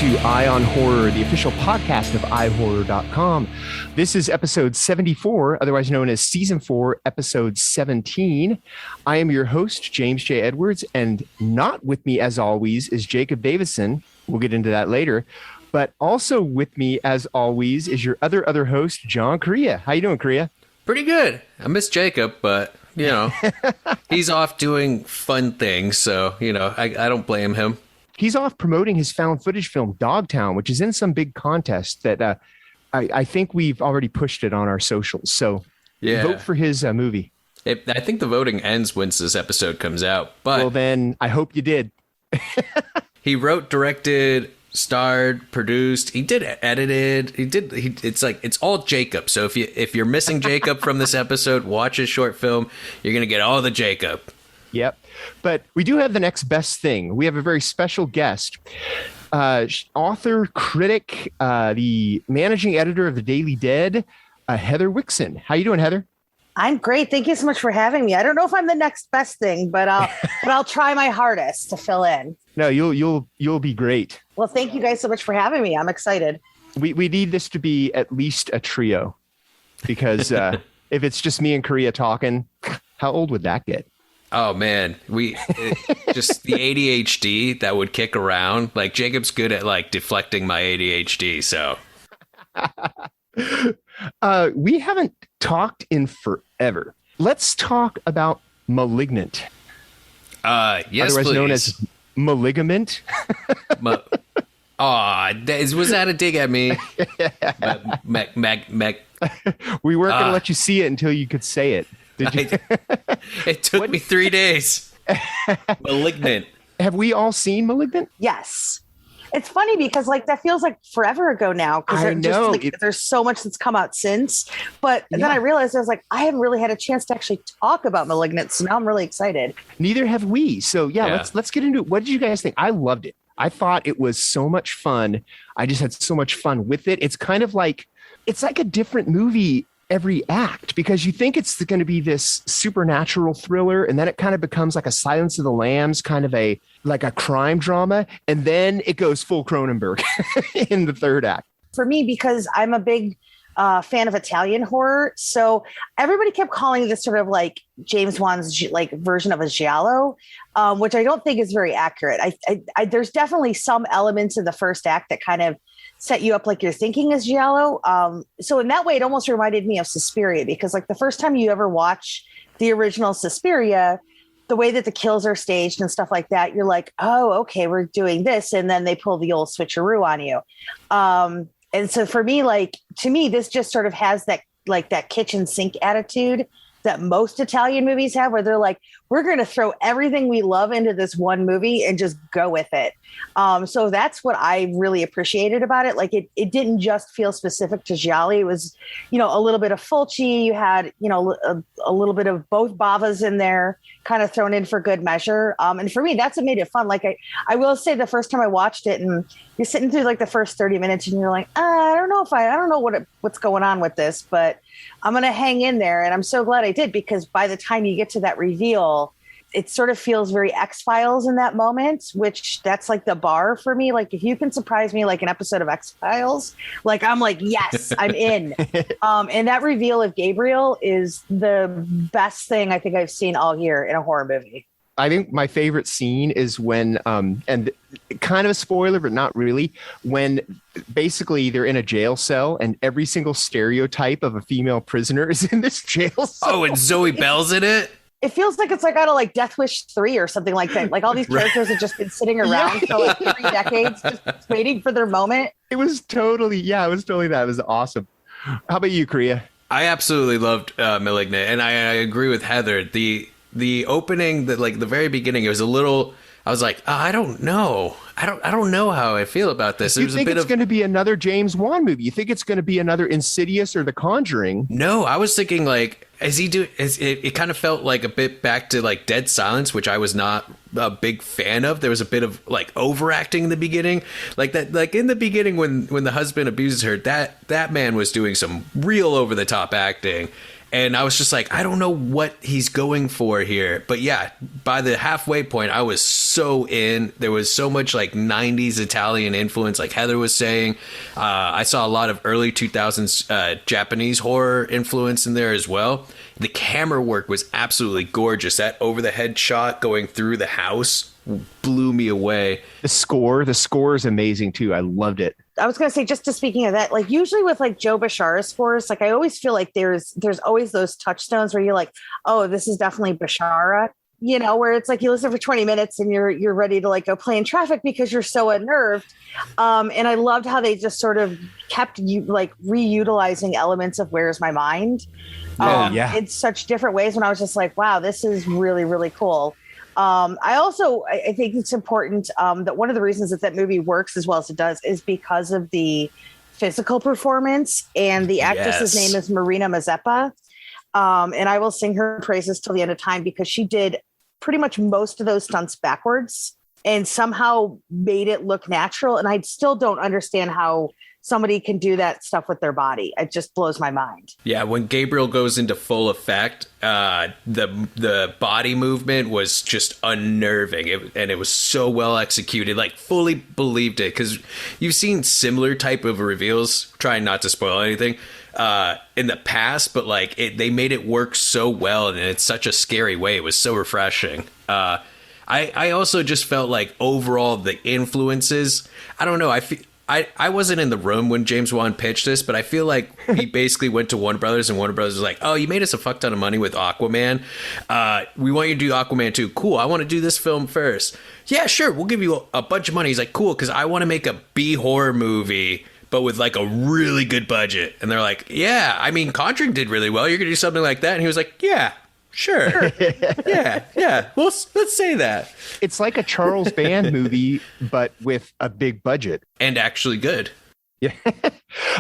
to Eye on Horror, the official podcast of iHorror.com. This is episode 74, otherwise known as season 4, episode 17. I am your host, James J. Edwards, and not with me, as always, is Jacob Davison. We'll get into that later. But also with me, as always, is your other host, John Correa. How you doing, Correa? Pretty good. I miss Jacob, but, you know, he's off doing fun things, so, you know, I don't blame him. He's off promoting his found footage film, Dogtown, which is in some big contest that I think we've already pushed it on our socials. So vote for his movie. I think the voting ends once this episode comes out. But well, then I hope you did. He wrote, directed, starred, produced. He did edited. It's all Jacob. So if you're missing Jacob from this episode, watch his short film. You're gonna get all the Jacob. Yep. But we do have the next best thing. We have a very special guest, author, critic, the managing editor of The Daily Dead, Heather Wixson. How you doing, Heather? I'm great. Thank you so much for having me. I don't know if I'm the next best thing, but I'll try my hardest to fill in. No, you'll be great. Well, thank you guys so much for having me. I'm excited. We need this to be at least a trio, because if it's just me and Korea talking, how old would that get? Oh man, just the ADHD that would kick around. Like Jacob's good at like deflecting my ADHD. So we haven't talked in forever. Let's talk about Malignant. Yes, otherwise please. known as Maligament. Was that a dig at me? We weren't going to let you see it until you could say it. Did you? It took me 3 days. Malignant. Have we all seen Malignant? Yes. It's funny because like that feels like forever ago now. I know. There's so much that's come out since. But then I realized I was like, I haven't really had a chance to actually talk about Malignant. So now I'm really excited. Neither have we. So let's get into it. What did you guys think? I loved it. I thought it was so much fun. I just had so much fun with it. It's kind of like, it's like a different movie every act, because you think it's going to be this supernatural thriller, and then it kind of becomes like a Silence of the Lambs, kind of like a crime drama, and then it goes full Cronenberg in the third act. For me, because I'm a big fan of Italian horror, so everybody kept calling this sort of like James Wan's like version of a giallo, which I don't think is very accurate. I there's definitely some elements in the first act that kind of set you up like you're thinking is giallo. So in that way, it almost reminded me of Suspiria, because like the first time you ever watch the original Suspiria, the way that the kills are staged and stuff like that, you're like, oh, okay, we're doing this. And then they pull the old switcheroo on you. And so for me, like, to me, this just sort of has that, like that kitchen sink attitude that most Italian movies have, where they're like, we're going to throw everything we love into this one movie and just go with it. So that's what I really appreciated about it. Like it didn't just feel specific to giallo. It was, you know, a little bit of Fulci. You had, you know, a little bit of both Bavas in there, kind of thrown in for good measure. And for me, that's what made it fun. Like I will say, the first time I watched it, and you're sitting through like the first 30 minutes and you're like, I don't know what's going on with this, but I'm going to hang in there. And I'm so glad I did, because by the time you get to that reveal, it sort of feels very X-Files in that moment, which that's like the bar for me. Like if you can surprise me like an episode of X-Files, like I'm like, yes, I'm in. And that reveal of Gabriel is the best thing I think I've seen all year in a horror movie. I think my favorite scene is when, and kind of a spoiler, but not really, when basically they're in a jail cell and every single stereotype of a female prisoner is in this jail cell. Oh, and Zoe Bell's in it? It feels like it's like out of like Death Wish 3 or something like that. Like all these characters have just been sitting around for like 3 decades, just waiting for their moment. It was totally that. It was awesome. How about you, Korea? I absolutely loved Malignant, and I agree with Heather. The opening, that like the very beginning, it was a little. I was like, I don't know. I don't know how I feel about this. You think it's going to be another James Wan movie? You think it's going to be another Insidious or The Conjuring? No, I was thinking like, it kind of felt like a bit back to like Dead Silence, which I was not a big fan of. There was a bit of like overacting in the beginning, like that, like in the beginning when the husband abuses her, that man was doing some real over the top acting. And I was just like, I don't know what he's going for here. But yeah, by the halfway point, I was so in. There was so much like 90s Italian influence, like Heather was saying. I saw a lot of early 2000s Japanese horror influence in there as well. The camera work was absolutely gorgeous. That over the head shot going through the house blew me away. The score is amazing too. I loved it. I was going to say, just to speaking of that, like usually with like Joe Bashara's scores, like I always feel like there's always those touchstones where you're like, oh, this is definitely Bashara, you know, where it's like you listen for 20 minutes and you're ready to like go play in traffic because you're so unnerved. And I loved how they just sort of kept you like reutilizing elements of Where's My Mind in such different ways. When I was just like, wow, this is really, really cool. I think it's important that one of the reasons that movie works as well as it does is because of the physical performance, and the actress's name is Marina Mazeppa. And I will sing her praises till the end of time because she did pretty much most of those stunts backwards and somehow made it look natural. And I still don't understand how somebody can do that stuff with their body. It just blows my mind. Yeah, when Gabriel goes into full effect, the body movement was just unnerving, and it was so well executed. Like, fully believed it, because you've seen similar type of reveals, trying not to spoil anything, in the past, but like they made it work so well, and in such a scary way. It was so refreshing. I also just felt like overall the influences, I don't know, I wasn't in the room when James Wan pitched this, but I feel like he basically went to Warner Brothers, and Warner Brothers was like, oh, you made us a fuck ton of money with Aquaman. We want you to do Aquaman 2. Cool. I want to do this film first. Yeah, sure. We'll give you a bunch of money. He's like, cool, because I want to make a B horror movie, but with like a really good budget. And they're like, yeah, I mean, Conjuring did really well. You're going to do something like that? And he was like, yeah. Sure. Yeah. Well, let's say that. It's like a Charles Band movie, but with a big budget. And actually good. Yeah.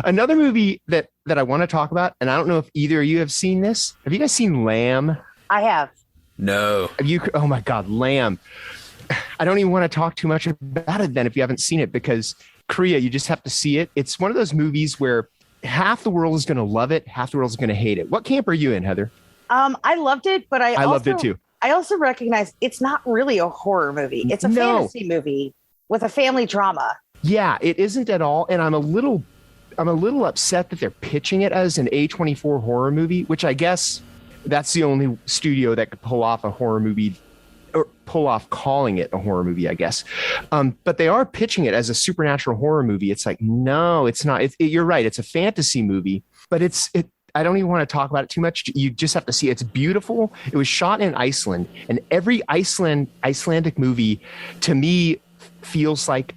Another movie that I want to talk about, and I don't know if either of you have seen this. Have you guys seen Lamb? I have. No. Have you? Oh my God, Lamb. I don't even want to talk too much about it then if you haven't seen it, because Korea, you just have to see it. It's one of those movies where half the world is going to love it, half the world is going to hate it. What camp are you in, Heather? I loved it, but I loved it too. I also recognize it's not really a horror movie. It's a fantasy movie with a family drama. Yeah, it isn't at all. And I'm a little upset that they're pitching it as an A24 horror movie, which I guess that's the only studio that could pull off a horror movie, or pull off calling it a horror movie, I guess. But they are pitching it as a supernatural horror movie. It's like, no, it's not. You're right. It's a fantasy movie, but I don't even want to talk about it too much. You just have to see it. It's beautiful. It was shot in Iceland, and every Icelandic movie to me feels like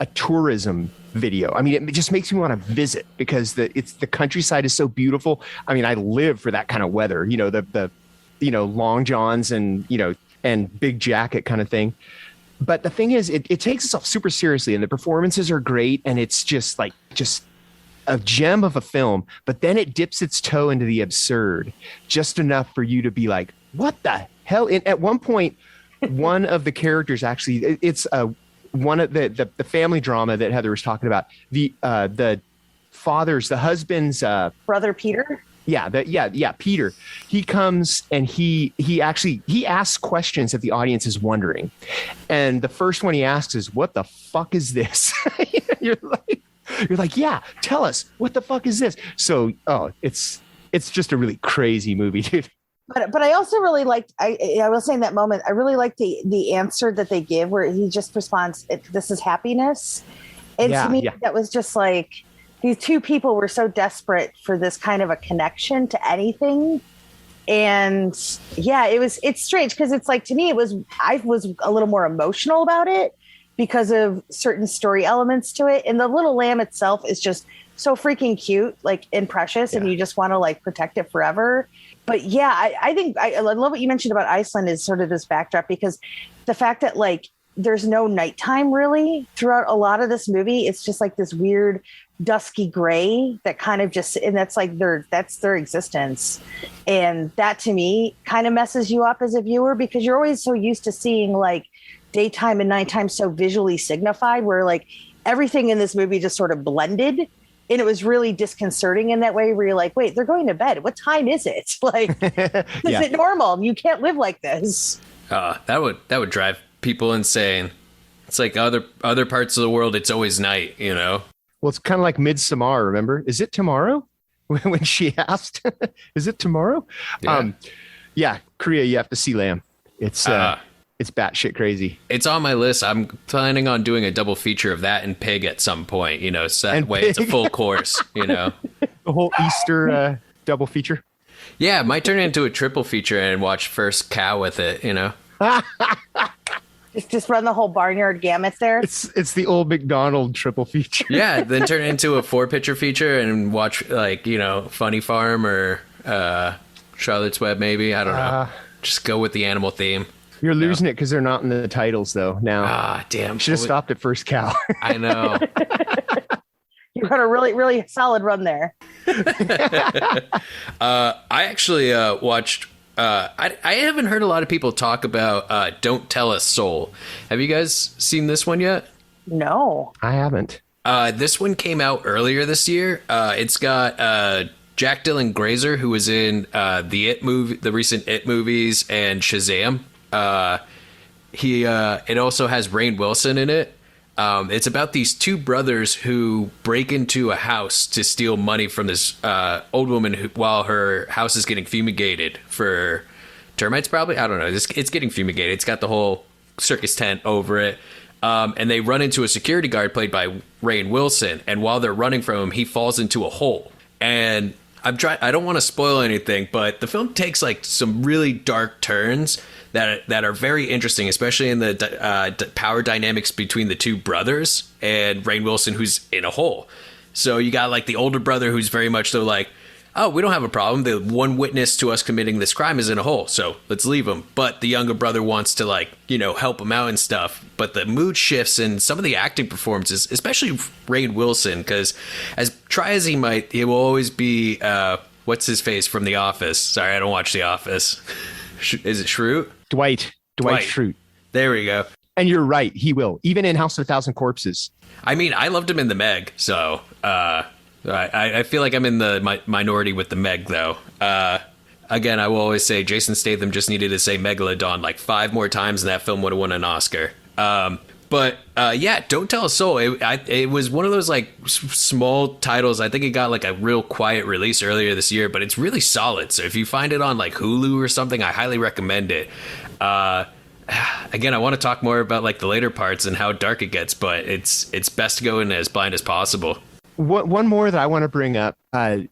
a tourism video. I mean, it just makes me want to visit because the countryside is so beautiful. I mean, I live for that kind of weather, the long johns and, and big jacket kind of thing. But the thing is, it takes itself super seriously, and the performances are great. And it's just a gem of a film, but then it dips its toe into the absurd just enough for you to be like, what the hell? And at one point, one of the characters actually, it's one of the family drama that Heather was talking about, the husband's brother Peter. Yeah, Peter. He comes and he asks questions that the audience is wondering. And the first one he asks is, what the fuck is this? You're like, yeah, tell us, what the fuck is this? So, it's just a really crazy movie, dude. But I also really liked, I will say in that moment, I really liked the answer that they give where he just responds, this is happiness. And to me, that was just like, these two people were so desperate for this kind of a connection to anything. And yeah, it's strange because it's like, to me, I was a little more emotional about it because of certain story elements to it. And the little lamb itself is just so freaking cute, like, and precious. Yeah. And you just want to like protect it forever. But yeah, I think I love what you mentioned about Iceland is sort of this backdrop, because the fact that like there's no nighttime really throughout a lot of this movie. It's just like this weird dusky gray that kind of just, and that's like that's their existence. And that to me kind of messes you up as a viewer, because you're always so used to seeing like daytime and nighttime so visually signified, where like everything in this movie just sort of blended. And it was really disconcerting in that way where you're like, wait, they're going to bed. What time is it? Like, is it normal? You can't live like this. That would drive people insane. It's like other parts of the world, it's always night, you know? Well, it's kind of like Midsommar, remember? Is it tomorrow? When she asked, is it tomorrow? Yeah. Korea, you have to see Lamb. It's batshit crazy. It's on my list. I'm planning on doing a double feature of that and Pig at some point, you know, so that way Pig. It's a full course, you know. The whole Easter double feature. Yeah, might turn it into a triple feature and watch First Cow with it, you know. Just run the whole barnyard gamut there. It's the old McDonald triple feature. Yeah, then turn it into a 4-picture feature and watch, like, you know, Funny Farm or Charlotte's Web maybe. I don't know. Just go with the animal theme. You're losing it because they're not in the titles, though, now. Damn. Should have stopped at First Cow. I know. You had a really, really solid run there. I actually watched... I haven't heard a lot of people talk about Don't Tell a Soul. Have you guys seen this one yet? No. I haven't. This one came out earlier this year. It's got... Jack Dylan Grazer, who was in the recent It movies and Shazam. It also has Rainn Wilson in it. It's about these two brothers who break into a house to steal money from this old woman while her house is getting fumigated for termites, probably. I don't know. It's getting fumigated. It's got the whole circus tent over it. And they run into a security guard played by Rainn Wilson. And while they're running from him, he falls into a hole. And I don't want to spoil anything, but the film takes like some really dark turns that are very interesting, especially in the power dynamics between the two brothers and Rainn Wilson, who's in a hole. So you got like the older brother who's very much so like, oh, we don't have a problem. The one witness to us committing this crime is in a hole, so let's leave him. But the younger brother wants to, like, you know, help him out and stuff. But the mood shifts and some of the acting performances, especially Rainn Wilson, because as try as he might, he will always be, what's his face from The Office? Sorry, I don't watch The Office. Is it Schrute? Dwight Schrute. There we go. And you're right, he will. Even in House of a Thousand Corpses. I mean, I loved him in The Meg, so I feel like I'm in the minority with The Meg, though. Again, I will always say Jason Statham just needed to say Megalodon like 5 more times and that film would have won an Oscar. But Don't Tell a Soul. It was one of those like small titles. I think it got like a real quiet release earlier this year, but it's really solid. So if you find it on like Hulu or something, I highly recommend it. Again, I want to talk more about like the later parts and how dark it gets, but it's best to go in as blind as possible. One more that I want to bring up.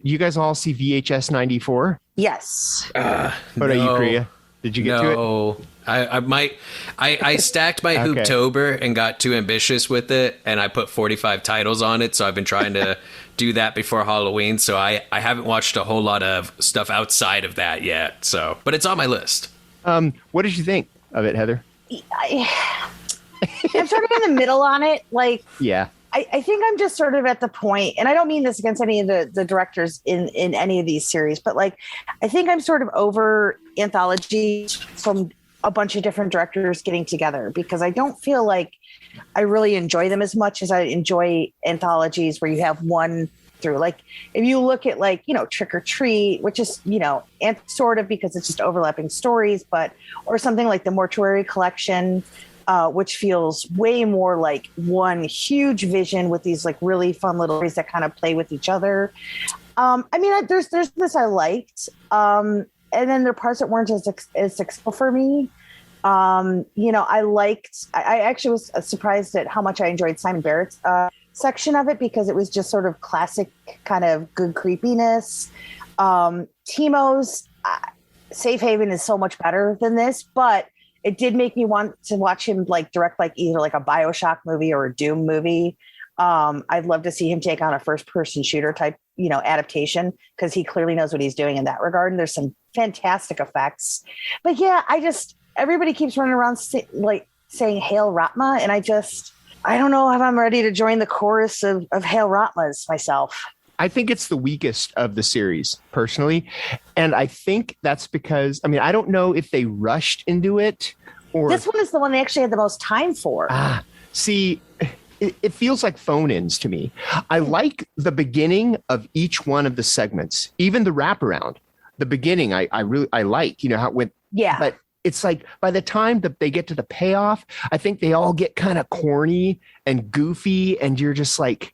You guys all see VHS 94? Yes. What about you, Priya? Did you get to it? No. I stacked my Hooptober and got too ambitious with it, and I put 45 titles on it, so I've been trying to do that before Halloween, so I haven't watched a whole lot of stuff outside of that yet, so but it's on my list. What did you think of it, Heather? I'm sort of in the middle on it. Like, yeah. I think I'm just sort of at the point, and I don't mean this against any of the directors in any of these series, but like, I think I'm sort of over anthologies from a bunch of different directors getting together because I don't feel like I really enjoy them as much as I enjoy anthologies where you have one through. Like, if you look at like, you know, Trick or Treat, which is, you know, and sort of because it's just overlapping stories, but, or something like the Mortuary Collection, which feels way more like one huge vision with these like really fun little stories that kind of play with each other. I mean, there's this I liked, and then there are parts that weren't as successful for me. You know, I actually was surprised at how much I enjoyed Simon Barrett's section of it because it was just sort of classic kind of good creepiness. Timo's Safe Haven is so much better than this, but it did make me want to watch him like direct like either like a BioShock movie or a Doom movie. I'd love to see him take on a first person shooter type, you know, adaptation because he clearly knows what he's doing in that regard. And there's some fantastic effects. But yeah, everybody keeps running around saying Hail Ratma. And I don't know if I'm ready to join the chorus of Hail Ratmas myself. I think it's the weakest of the series, personally. And I think that's because, I mean, I don't know if they rushed into it or... This one is the one they actually had the most time for. See, it feels like phone-ins to me. I like the beginning of each one of the segments, even the wraparound. The beginning, I really like, how it went. Yeah. But it's like by the time that they get to the payoff, I think they all get kind of corny and goofy, and you're just like,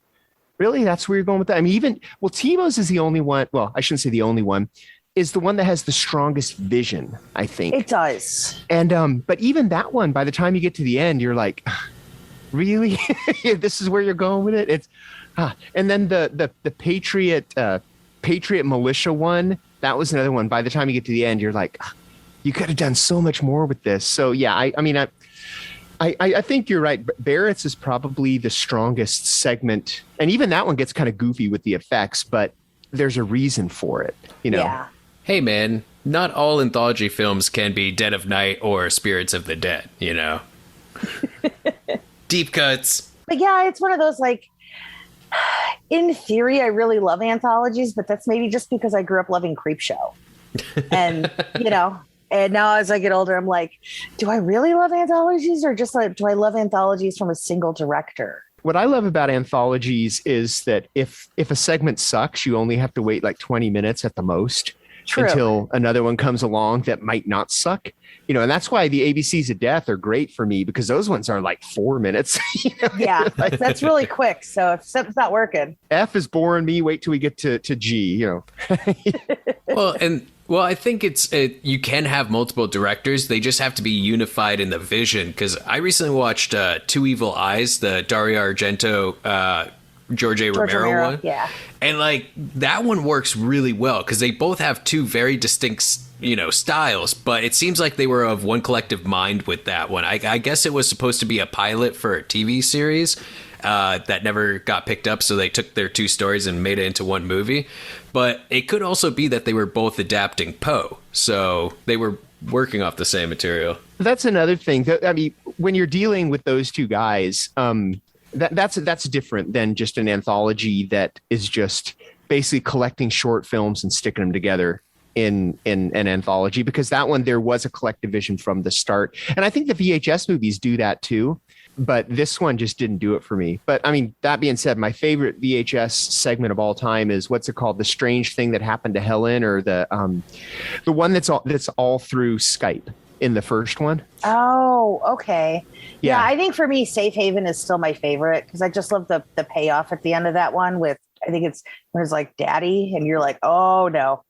really? That's where you're going with that? I mean, Timo's is the only one. Well, I shouldn't say the only one. Is the one that has the strongest vision, I think. It does. And but even that one, by the time you get to the end, you're like, really? This is where you're going with it? It's and then the Patriot militia one, that was another one. By the time you get to the end, you're like, you could have done so much more with this. So yeah, I think you're right. Barrett's is probably the strongest segment, and even that one gets kind of goofy with the effects, but there's a reason for it, Yeah. Hey man, not all anthology films can be Dead of Night or Spirits of the Dead, Deep cuts. But yeah, it's one of those, like, in theory, I really love anthologies, but that's maybe just because I grew up loving Creepshow. And, and now as I get older, I'm like, do I really love anthologies, or just like, do I love anthologies from a single director? What I love about anthologies is that if a segment sucks, you only have to wait like 20 minutes at the most. True. Until another one comes along that might not suck, and that's why the ABCs of Death are great for me, because those ones are like 4 minutes. Yeah, that's really quick. So if something's not working, F is boring me. Wait till we get to G. Well, I think you can have multiple directors. They just have to be unified in the vision. Because I recently watched Two Evil Eyes, the Dario Argento, George Romero one. Yeah. And like that one works really well because they both have two very distinct, styles, but it seems like they were of one collective mind with that one. I guess it was supposed to be a pilot for a TV series that never got picked up. So they took their two stories and made it into one movie. But it could also be that they were both adapting Poe. So they were working off the same material. That's another thing. I mean, when you're dealing with those two guys, that's different than just an anthology that is just basically collecting short films and sticking them together in an anthology, because that one, there was a collective vision from the start. And I think the VHS movies do that too, but this one just didn't do it for me. But I mean, that being said, my favorite VHS segment of all time is, what's it called? The Strange Thing That Happened to Helen, or the one that's all through Skype in the first one. Oh, okay. Yeah, I think for me, Safe Haven is still my favorite, because I just love the payoff at the end of that one with, I think it's like Daddy, and you're like, oh no.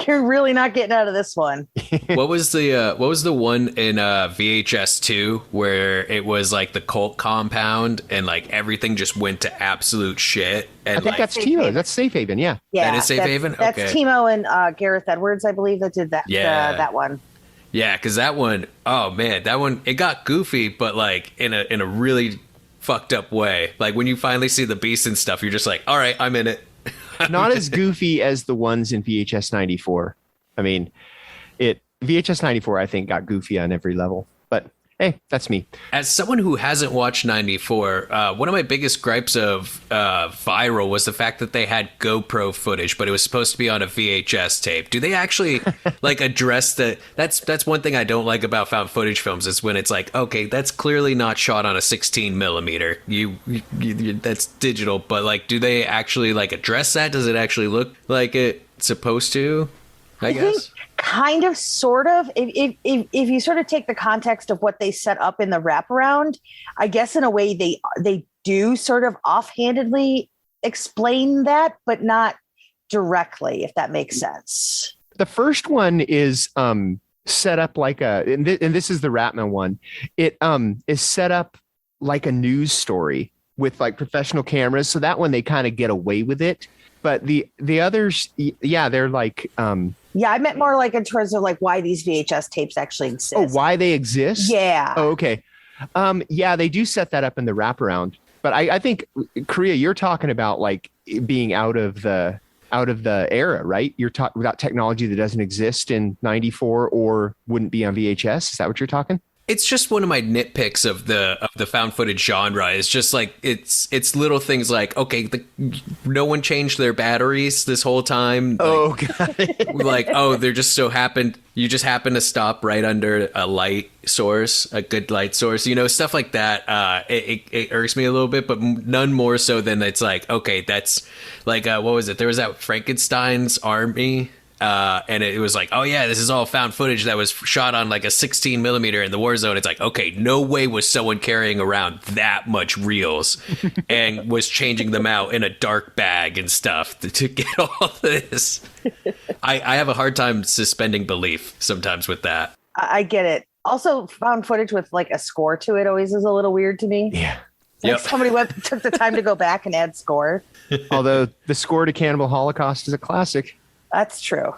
you're really not getting out of this one. What was the one in VHS 2 where it was like the cult compound and like everything just went to absolute shit? And I think that's Timo. That's Safe Haven. Yeah. That is Safe Haven. That's okay. Timo and Gareth Edwards, I believe, that did that. Yeah. That one. Yeah, because that one, oh man, that one, it got goofy, but like in a really fucked up way. Like when you finally see the beast and stuff, you're just like, all right, I'm in it. Not as goofy as the ones in VHS 94. I mean, VHS 94, I think, got goofy on every level. But hey, that's me. As someone who hasn't watched 94, one of my biggest gripes of Viral was the fact that they had GoPro footage, but it was supposed to be on a VHS tape. Do they actually like address that? That's one thing I don't like about found footage films, is when it's like, okay, that's clearly not shot on a 16 millimeter. You that's digital, but like, do they actually like address that? Does it actually look like it's supposed to? I guess. Kind of, sort of. If you sort of take the context of what they set up in the wraparound, I guess in a way they do sort of offhandedly explain that, but not directly, if that makes sense. The first one is set up like and this is the Ratman one. It is set up like a news story with like professional cameras. So that one, they kind of get away with it. But the others, yeah, they're like... yeah, I meant more like in terms of like why these VHS tapes actually exist. Oh, why they exist? Yeah. Oh, okay. Yeah, they do set that up in the wraparound. But I think, Korea, you're talking about like being out of the era, right? You're talking about technology that doesn't exist in 94 or wouldn't be on VHS. Is that what you're talking? It's just one of my nitpicks of the found footage genre. It's just like it's little things like, okay, no one changed their batteries this whole time. Oh, God. Like, oh, you just happen to stop right under a light source, a good light source, stuff like that. It irks me a little bit, but none more so than it's like, okay, that's like, what was it? There was that Frankenstein's Army. And it was like, oh yeah, this is all found footage that was shot on like a 16 millimeter in the war zone. It's like, okay, no way was someone carrying around that much reels and was changing them out in a dark bag and stuff to get all this. I have a hard time suspending belief sometimes with that. I get it. Also, found footage with like a score to it always is a little weird to me. Yeah. Like somebody took the time to go back and add score. Although the score to Cannibal Holocaust is a classic. That's true.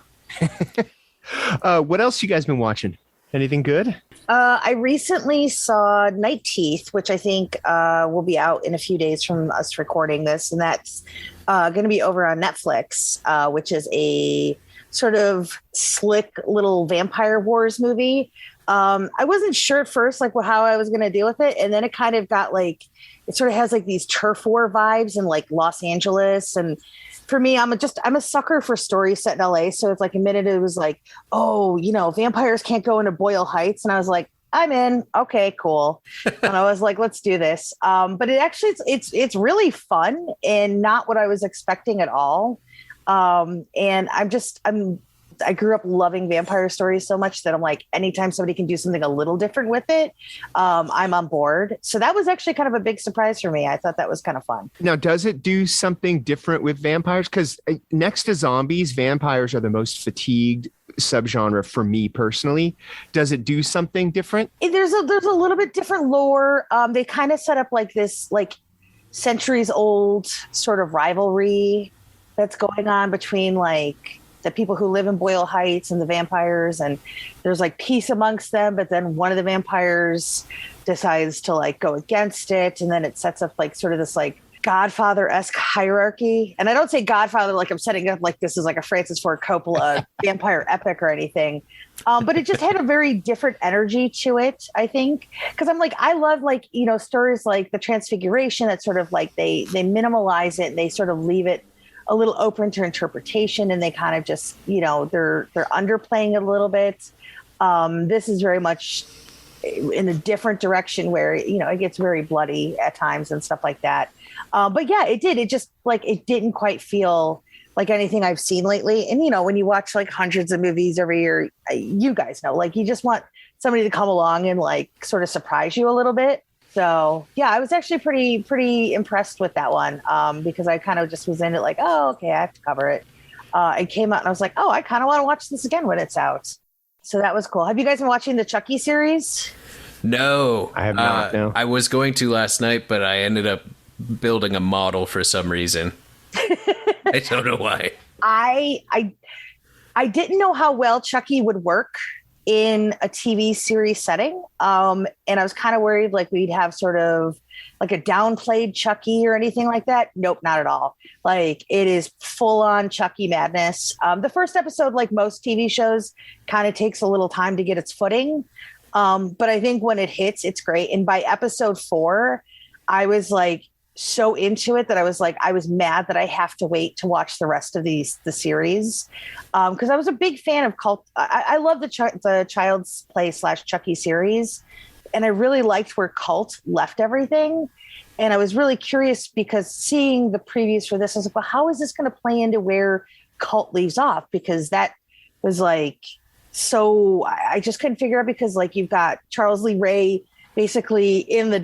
What else you guys been watching? Anything good? I recently saw Night Teeth, which I think will be out in a few days from us recording this. And that's going to be over on Netflix, which is a sort of slick little vampire wars movie. I wasn't sure at first, like how I was going to deal with it. And then it kind of got like, it sort of has like these turf war vibes in like Los Angeles. And for me, I'm a sucker for stories set in LA. So it's like a minute it was like, oh, vampires can't go into Boyle Heights. And I was like, I'm in. Okay, cool. And I was like, let's do this. But it actually, it's really fun and not what I was expecting at all. And I grew up loving vampire stories so much that I'm like, anytime somebody can do something a little different with it, I'm on board. So that was actually kind of a big surprise for me. I thought that was kind of fun. Now, does it do something different with vampires? Because next to zombies, vampires are the most fatigued subgenre for me personally. Does it do something different? There's a little bit different lore. They kind of set up like this, like centuries old sort of rivalry that's going on between like the people who live in Boyle Heights and the vampires, and there's like peace amongst them, but then one of the vampires decides to like go against it, and then it sets up like sort of this like Godfather-esque hierarchy. And I don't say Godfather like I'm setting up like this is like a Francis Ford Coppola vampire epic or anything, but it just had a very different energy to it, I think, because I'm like, I love like stories like The Transfiguration that sort of like they minimalize it and they sort of leave it a little open to interpretation, and they kind of just, they're underplaying it a little bit. This is very much in a different direction where, it gets very bloody at times and stuff like that. But yeah, it did. It just like, it didn't quite feel like anything I've seen lately. And, when you watch like hundreds of movies every year, you guys know, like you just want somebody to come along and like sort of surprise you a little bit. So yeah, I was actually pretty impressed with that one because I kind of just was in it like, oh, okay, I have to cover it. It came out and I was like, oh, I kind of want to watch this again when it's out. So that was cool. Have you guys been watching the Chucky series? No, I have not. No. I was going to last night, but I ended up building a model for some reason. I don't know why. I didn't know how well Chucky would work in a TV series setting. And I was kind of worried like we'd have sort of like a downplayed Chucky or anything like that. Nope, not at all. Like it is full on Chucky madness. The first episode, like most TV shows, kind of takes a little time to get its footing. But I think when it hits, it's great. And by episode 4, I was like so into it that I was mad that I have to wait to watch the rest of the series. Cause I was a big fan of Cult. I love the Child's Play / Chucky series. And I really liked where Cult left everything. And I was really curious because seeing the previews for this, I was like, well, how is this going to play into where Cult leaves off? Because that was like, so I just couldn't figure out because like you've got Charles Lee Ray basically in the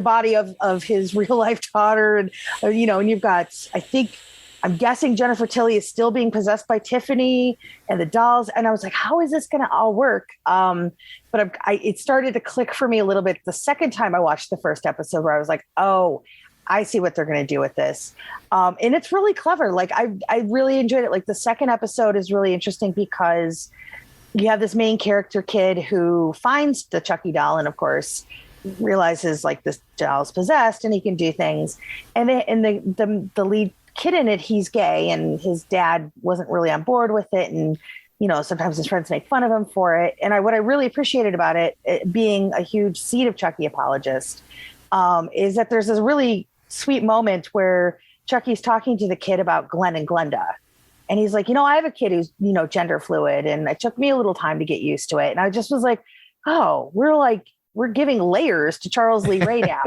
body of his real life daughter. And, and you've got, I'm guessing Jennifer Tilly is still being possessed by Tiffany and the dolls. And I was like, how is this going to all work? But it started to click for me a little bit the second time I watched the first episode where I was like, oh, I see what they're going to do with this. And it's really clever. Like I really enjoyed it. Like the second episode is really interesting because you have this main character kid who finds the Chucky doll and of course realizes like this doll's possessed and he can do things. And the lead kid in it, he's gay and his dad wasn't really on board with it. And, sometimes his friends make fun of him for it. And what I really appreciated about it being a huge Seed of Chucky apologist, is that there's this really sweet moment where Chucky's talking to the kid about Glenn and Glenda. And he's like, I have a kid who's, gender fluid, and it took me a little time to get used to it. And I just was like, oh, we're giving layers to Charles Lee Ray now.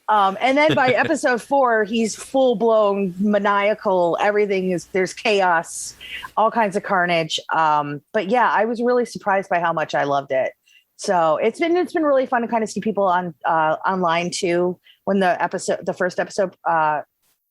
And then by episode 4, he's full blown maniacal. There's chaos, all kinds of carnage. But yeah, I was really surprised by how much I loved it. So it's been really fun to kind of see people online too, when the first episode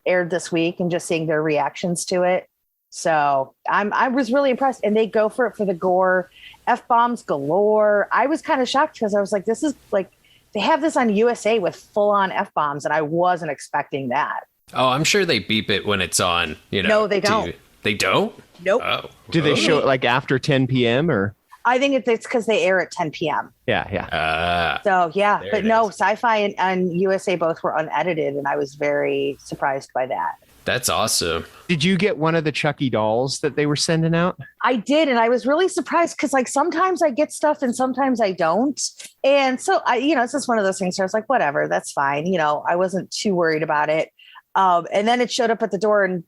aired this week, and just seeing their reactions to it. So I was really impressed, and they go for it for the gore, F-bombs galore. I was kind of shocked because I was like, this is like, they have this on USA with full on F-bombs, and I wasn't expecting that. Oh, I'm sure they beep it when it's on, No, they don't. They don't? Nope. Oh. Do they show it like after 10 p.m. or? I think it's because they air at 10 p.m. Yeah. So yeah, but no, Sci-Fi and USA both were unedited, and I was very surprised by that. That's awesome. Did you get one of the Chucky dolls that they were sending out? I did, and I was really surprised because sometimes I get stuff and sometimes I don't. And so it's just one of those things where I was like, whatever, that's fine. I wasn't too worried about it. And then it showed up at the door, and,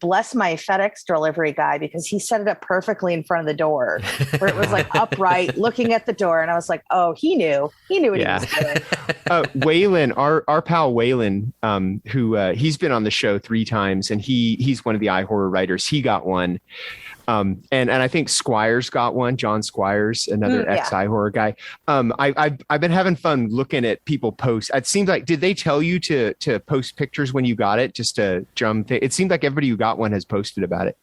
bless my FedEx delivery guy, because he set it up perfectly in front of the door where it was like upright looking at the door. And I was like, oh, he knew what he was doing. Waylon, our pal Waylon, who he's been on the show 3 times, and he's one of the iHorror writers. He got one. And I think Squires got one. John Squires, another ex-iHorror guy. I've been having fun looking at people post. It seems like, did they tell you to post pictures when you got it, just to drum? It seemed like everybody who got one has posted about it.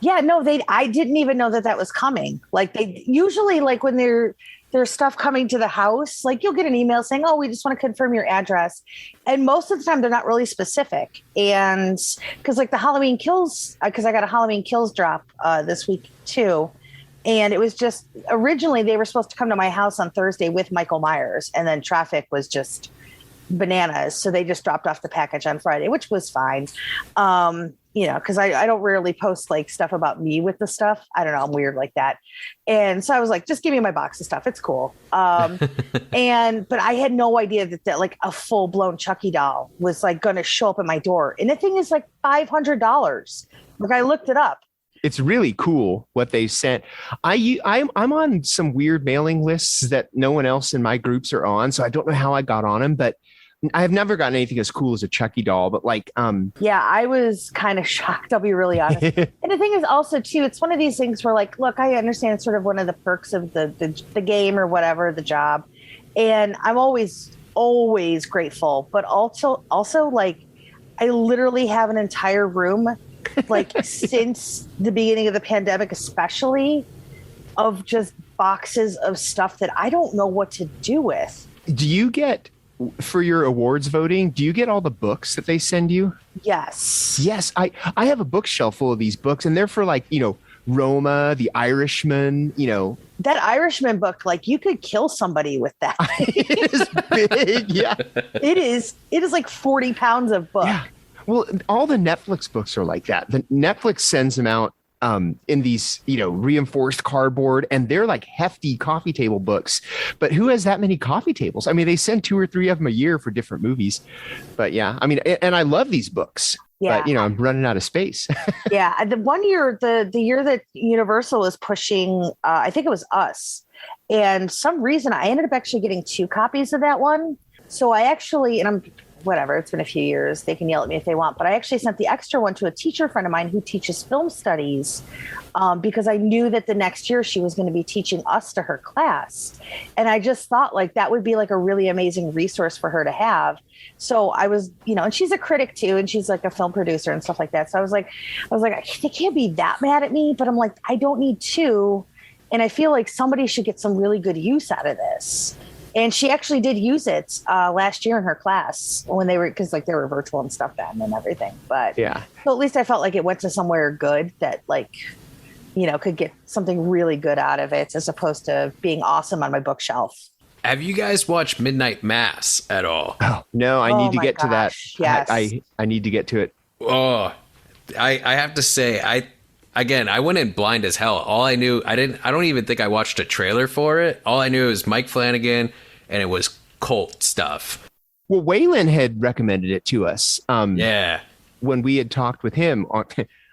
Yeah, no, I didn't even know that was coming. Like, they usually, like, when there's stuff coming to the house, like, you'll get an email saying, oh, we just want to confirm your address. And most of the time they're not really specific. And because like the Halloween Kills, because I got a Halloween Kills drop this week too. And it was just, originally they were supposed to come to my house on Thursday with Michael Myers, and then traffic was just bananas. So they just dropped off the package on Friday, which was fine. Because I don't rarely post like stuff about me with the stuff. I don't know, I'm weird like that. And so I was like, just give me my box of stuff. It's cool. But I had no idea that like a full blown Chucky doll was like going to show up at my door. And the thing is like $500. Like, I looked it up. It's really cool what they sent. I'm on some weird mailing lists that no one else in my groups are on. So I don't know how I got on them, but I have never gotten anything as cool as a Chucky doll, but like, yeah, I was kind of shocked. I'll be really honest. And the thing is also too, it's one of these things where like, look, I understand it's sort of one of the perks of the game or whatever, the job. And I'm always grateful, but also like, I literally have an entire room, like since the beginning of the pandemic, especially, of just boxes of stuff that I don't know what to do with. Do you get, for your awards voting, do you get all the books that they send you? Yes. I have a bookshelf full of these books, and they're for like, Roma, The Irishman, That Irishman book, like, you could kill somebody with that. It is big. Yeah. It is like 40 pounds of book. Yeah. Well, all the Netflix books are like that. The Netflix sends them out in these, reinforced cardboard, and they're like hefty coffee table books. But who has that many coffee tables? I mean, they send 2 or 3 of them a year for different movies. But yeah, I mean, and I love these books. Yeah. But I'm running out of space. Yeah. The one year, the year that Universal was pushing, I think it was Us. And some reason I ended up actually getting 2 copies of that one. So I actually, and I'm whatever, it's been a few years, they can yell at me if they want, but I actually sent the extra one to a teacher friend of mine who teaches film studies, because I knew that the next year she was going to be teaching Us to her class. And I just thought like that would be like a really amazing resource for her to have. So I was, and she's a critic too, and she's like a film producer and stuff like that. So I was like, they can't be that mad at me, but I'm like, I don't need 2. And I feel like somebody should get some really good use out of this. And she actually did use it last year in her class when because like they were virtual and stuff then and everything. But yeah, so at least I felt like it went to somewhere good that like, could get something really good out of it, as opposed to being awesome on my bookshelf. Have you guys watched Midnight Mass at all? Oh, no, I need to get to that. Yes. I need to get to it. Oh, I have to say, I again, I went in blind as hell. All I knew, I don't even think I watched a trailer for it. All I knew was Mike Flanagan, and it was cult stuff. Well, Waylon had recommended it to us. Yeah. When we had talked with him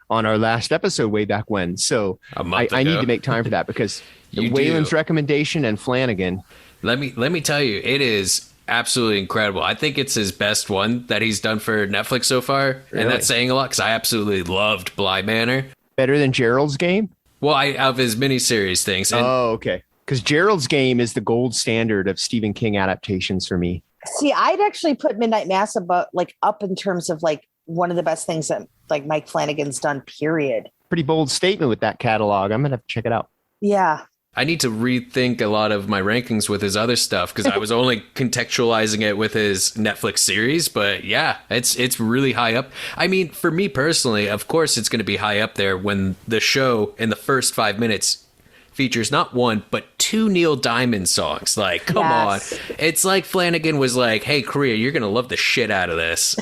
on our last episode way back when. So I need to make time for that because Waylon's recommendation and Flanagan. Let me tell you, it is absolutely incredible. I think it's his best one that he's done for Netflix so far. Really? And that's saying a lot because I absolutely loved Bly Manor. Better than Gerald's Game? Well, of his miniseries things. And okay. Because Gerald's Game is the gold standard of Stephen King adaptations for me. See, I'd actually put Midnight Mass up in terms of like one of the best things that like Mike Flanagan's done, period. Pretty bold statement with that catalog. I'm going to have to check it out. Yeah. I need to rethink a lot of my rankings with his other stuff because I was only contextualizing it with his Netflix series. But yeah, it's really high up. I mean, for me personally, of course, it's going to be high up there when the show in the first 5 minutes features not one, but 2 Neil Diamond songs. Like, come on. It's like Flanagan was like, hey, Korea, you're going to love the shit out of this.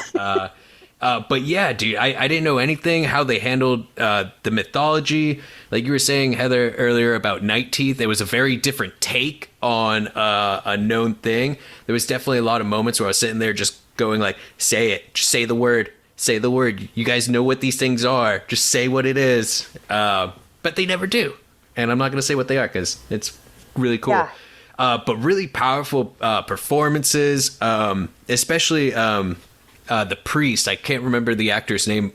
But yeah, dude, I didn't know anything how they handled the mythology. Like you were saying, Heather, earlier about Night Teeth, it was a very different take on a known thing. There was definitely a lot of moments where I was sitting there just going like, say it, just say the word, say the word. You guys know what these things are. Just say what it is. But they never do. And I'm not going to say what they are because it's really cool. Yeah. But really powerful performances, especially the priest. I can't remember the actor's name.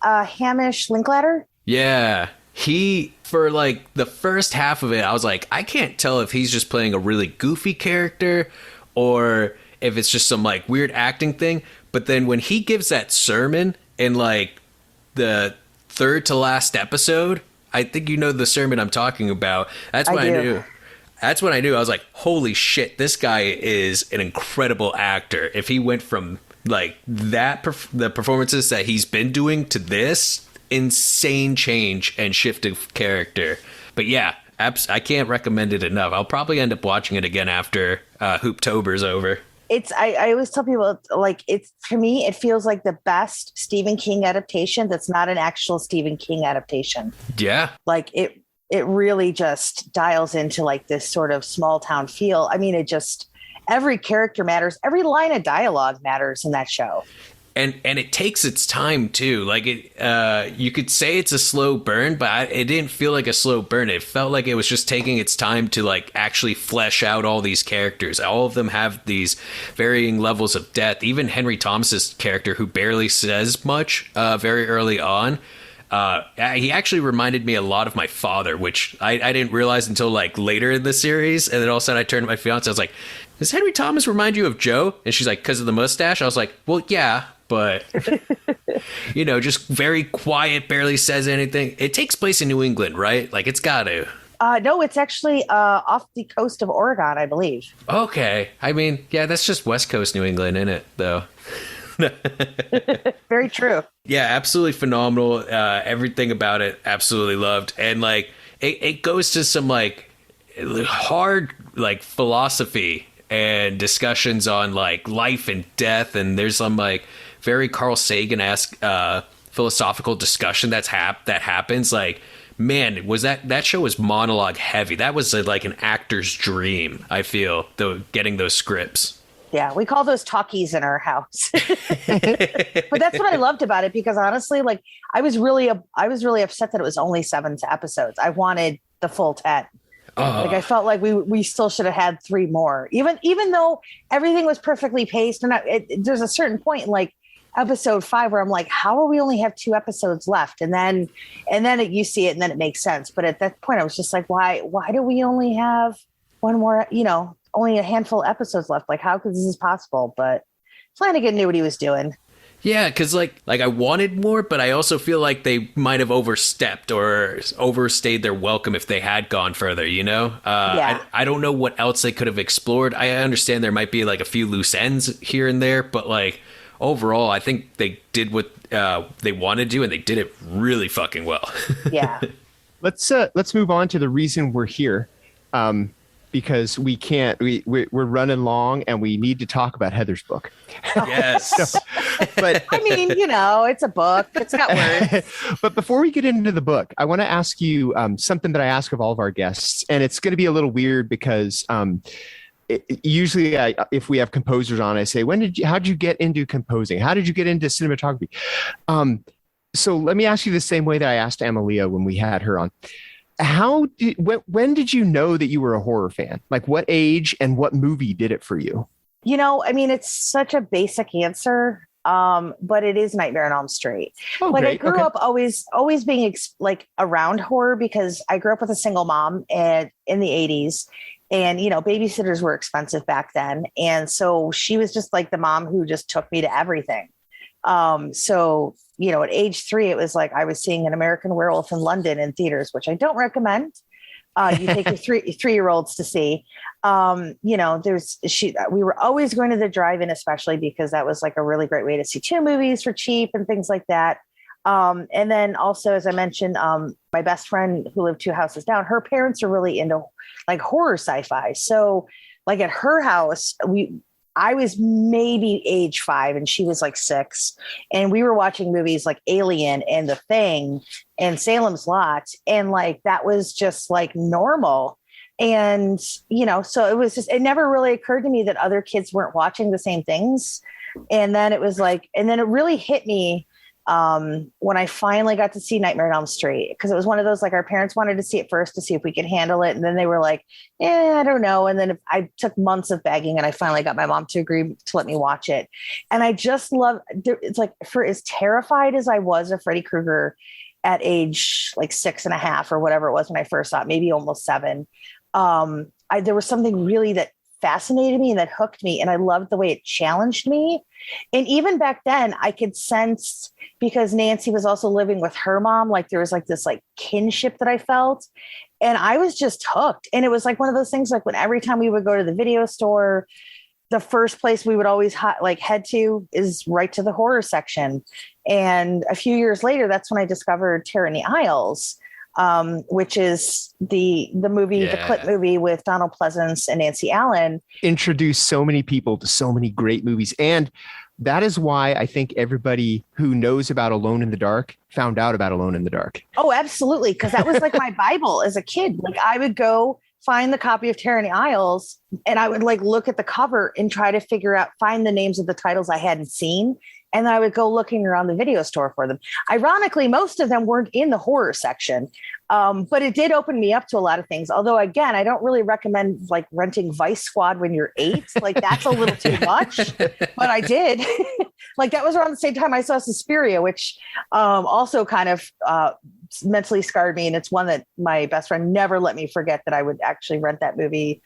Hamish Linklater? Yeah. He, for like the first half of it, I was like, I can't tell if he's just playing a really goofy character or if it's just some like weird acting thing. But then when he gives that sermon in like the third to last episode, I think you know the sermon I'm talking about. That's when I knew. That's when I knew. I was like, holy shit, this guy is an incredible actor. If he went from like that, the performances that he's been doing to this, insane change and shift of character. But yeah, I can't recommend it enough. I'll probably end up watching it again after Hooptober's over. I always tell people, like, it's, for me, it feels like the best Stephen King adaptation that's not an actual Stephen King adaptation. Yeah. Like it really just dials into like this sort of small town feel. I mean, every character matters. Every line of dialogue matters in that show. And it takes its time too. Like you could say it's a slow burn, but it didn't feel like a slow burn. It felt like it was just taking its time to like actually flesh out all these characters. All of them have these varying levels of depth. Even Henry Thomas's character, who barely says much very early on, he actually reminded me a lot of my father, which I didn't realize until like later in the series. And then all of a sudden I turned to my fiance. I was like, does Henry Thomas remind you of Joe? And she's like, because of the mustache? I was like, well, yeah. But, you know, just very quiet, barely says anything. It takes place in New England, right? Like, it's got to. No, it's actually off the coast of Oregon, I believe. Okay. I mean, yeah, that's just West Coast New England, isn't it, though? Very true. Yeah, absolutely phenomenal. Everything about it, absolutely loved. And, like, it goes to some, like, hard, like, philosophy and discussions on, like, life and death. And there's some, like, very Carl Sagan-esque philosophical discussion that happens. Like, man, was that show was monologue heavy. That was like an actor's dream, I feel, though, getting those scripts. Yeah, we call those talkies in our house. But that's what I loved about it, because honestly, like, I was really upset that it was only 7 episodes. I wanted the full 10. Like, I felt like we still should have had 3 more, even though everything was perfectly paced. And there's a certain point in like episode 5 where I'm like, how are we only have 2 episodes left? And then you see it and then it makes sense. But at that point I was just like, why do we only have one more, only a handful of episodes left? Like, how could this is possible? But Flanagan knew what he was doing. Yeah, because like I wanted more, but I also feel like they might have overstepped or overstayed their welcome if they had gone further, Yeah. I don't know what else they could have explored. I understand there might be like a few loose ends here and there, but like overall, I think they did what they wanted to do, and they did it really fucking well. Yeah. Let's move on to the reason we're here. because we can't. We're running long, and we need to talk about Heather's book. Yes. But I mean, it's a book. It's got words. But before we get into the book, I want to ask you something that I ask of all of our guests, and it's going to be a little weird because usually if we have composers on, I say, how'd you get into composing? How did you get into cinematography? So let me ask you the same way that I asked Amalia when we had her on. When did you know that you were a horror fan? Like what age and what movie did it for you? I mean, it's such a basic answer, but it is Nightmare on Elm Street. Oh, like great. I grew up always being around horror because I grew up with a single mom and in the 80s. And, babysitters were expensive back then. And so she was just like the mom who just took me to everything. So, at age 3, it was like I was seeing An American Werewolf in London in theaters, which I don't recommend. You take your 3-year-olds to see. We were always going to the drive-in, especially because that was like a really great way to see 2 movies for cheap and things like that. And then also, as I mentioned, my best friend who lived 2 houses down, her parents are really into like horror sci-fi. So like at her house, I was maybe age 5 and she was like 6. And we were watching movies like Alien and The Thing and Salem's Lot. And like, that was just like normal. And, so it never really occurred to me that other kids weren't watching the same things. And then it really hit me when I finally got to see Nightmare on Elm Street, because it was one of those, like our parents wanted to see it first to see if we could handle it. And then they were like, I don't know. And then I took months of begging and I finally got my mom to agree to let me watch it. And I just love, it's like, for as terrified as I was of Freddy Krueger at age like 6.5 or whatever it was when I first saw it, maybe almost 7. There was something really that fascinated me and that hooked me. And I loved the way it challenged me. And even back then I could sense, because Nancy was also living with her mom, like there was like this like kinship that I felt, and I was just hooked. And it was like one of those things, like when every time we would go to the video store, the first place we would always head to is right to the horror section. And a few years later, that's when I discovered Terror in the Aisles, which is the movie, the Clint movie with Donald Pleasance and Nancy Allen. Introduced so many people to so many great movies. And that is why I think everybody who knows about Alone in the Dark found out about Alone in the Dark. Oh, absolutely. Because that was like my Bible as a kid. Like I would go find the copy of Terror in the Aisles and I would like look at the cover and try to find the names of the titles I hadn't seen. And I would go looking around the video store for them. Ironically, most of them weren't in the horror section, but it did open me up to a lot of things. Although, again, I don't really recommend like renting Vice Squad when you're 8. Like that's a little too much, but I did. Like that was around the same time I saw Suspiria, which also kind of mentally scarred me. And it's one that my best friend never let me forget, that I would actually rent that movie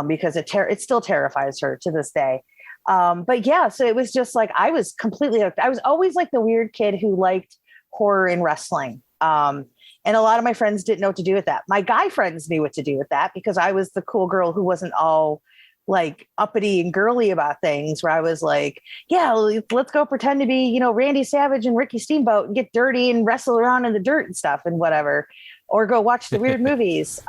because it still terrifies her to this day. But yeah, so it was just like, I was completely hooked. I was always like the weird kid who liked horror and wrestling. And a lot of my friends didn't know what to do with that. My guy friends knew what to do with that because I was the cool girl who wasn't all like uppity and girly about things, where I was like, yeah, let's go pretend to be, Randy Savage and Ricky Steamboat and get dirty and wrestle around in the dirt and stuff and whatever, or go watch the weird movies.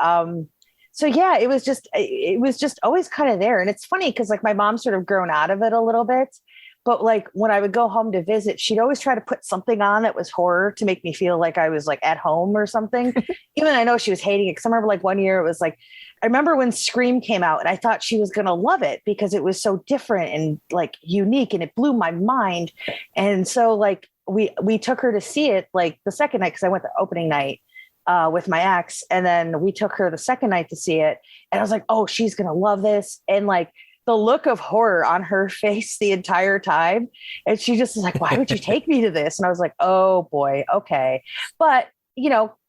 So yeah, it was just always kind of there. And it's funny because like my mom's sort of grown out of it a little bit, but like when I would go home to visit, she'd always try to put something on that was horror to make me feel like I was like at home or something. Even I know she was hating it. Cause I remember like one year it was like, I remember when Scream came out and I thought she was going to love it because it was so different and like unique and it blew my mind. And so like we took her to see it like the second night, cause I went the opening night with my ex. And then we took her the second night to see it. And I was like, oh, she's going to love this. And like the look of horror on her face the entire time. And she just was like, why would you take me to this? And I was like, oh boy. Okay. But,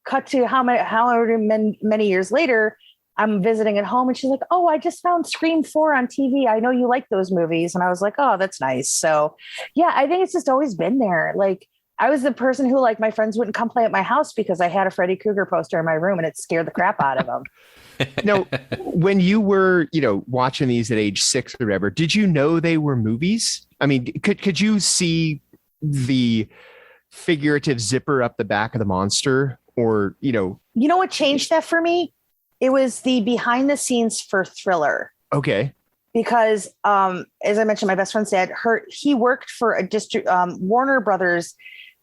cut to however many years later, I'm visiting at home and she's like, oh, I just found Scream 4 on TV. I know you like those movies. And I was like, oh, that's nice. So yeah, I think it's just always been there. Like, I was the person who like my friends wouldn't come play at my house because I had a Freddy Krueger poster in my room and it scared the crap out of them. Now, when you were, watching these at age 6 or whatever, did you know they were movies? I mean, could you see the figurative zipper up the back of the monster or, You know what changed that for me? It was the behind the scenes for Thriller. Okay. Because as I mentioned, my best friend's dad, he worked for a Warner Brothers.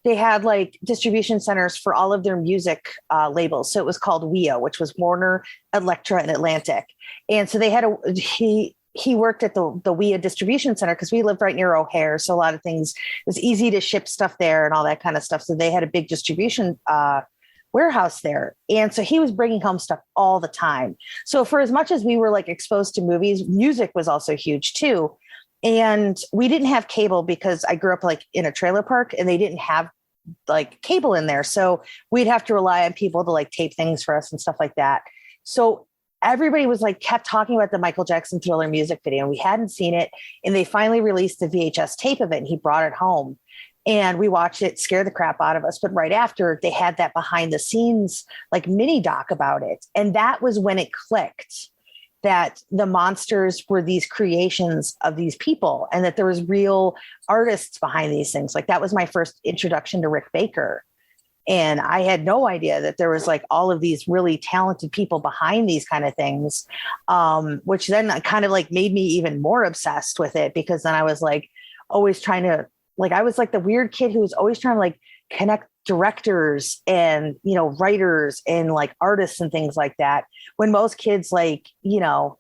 They had like distribution centers for all of their music labels. So it was called WEO, which was Warner, Elektra, and Atlantic. And so they had he worked at the WEO distribution center because we lived right near O'Hare. So a lot of things, it was easy to ship stuff there and all that kind of stuff. So they had a big distribution warehouse there. And so he was bringing home stuff all the time. So for as much as we were like exposed to movies, music was also huge too. And we didn't have cable because I grew up like in a trailer park and they didn't have like cable in there. So we'd have to rely on people to like tape things for us and stuff like that. So everybody was like, kept talking about the Michael Jackson Thriller music video and we hadn't seen it. And they finally released the VHS tape of it and he brought it home. And we watched it, scare the crap out of us. But right after, they had that behind the scenes, like mini doc about it. And that was when it clicked that the monsters were these creations of these people and that there was real artists behind these things. Like that was my first introduction to Rick Baker. And I had no idea that there was like all of these really talented people behind these kind of things, which then kind of like made me even more obsessed with it because then I was like always trying to, like, I was like the weird kid who was always trying to like connect directors and, you know, writers and like artists and things like that. When most kids, like, you know,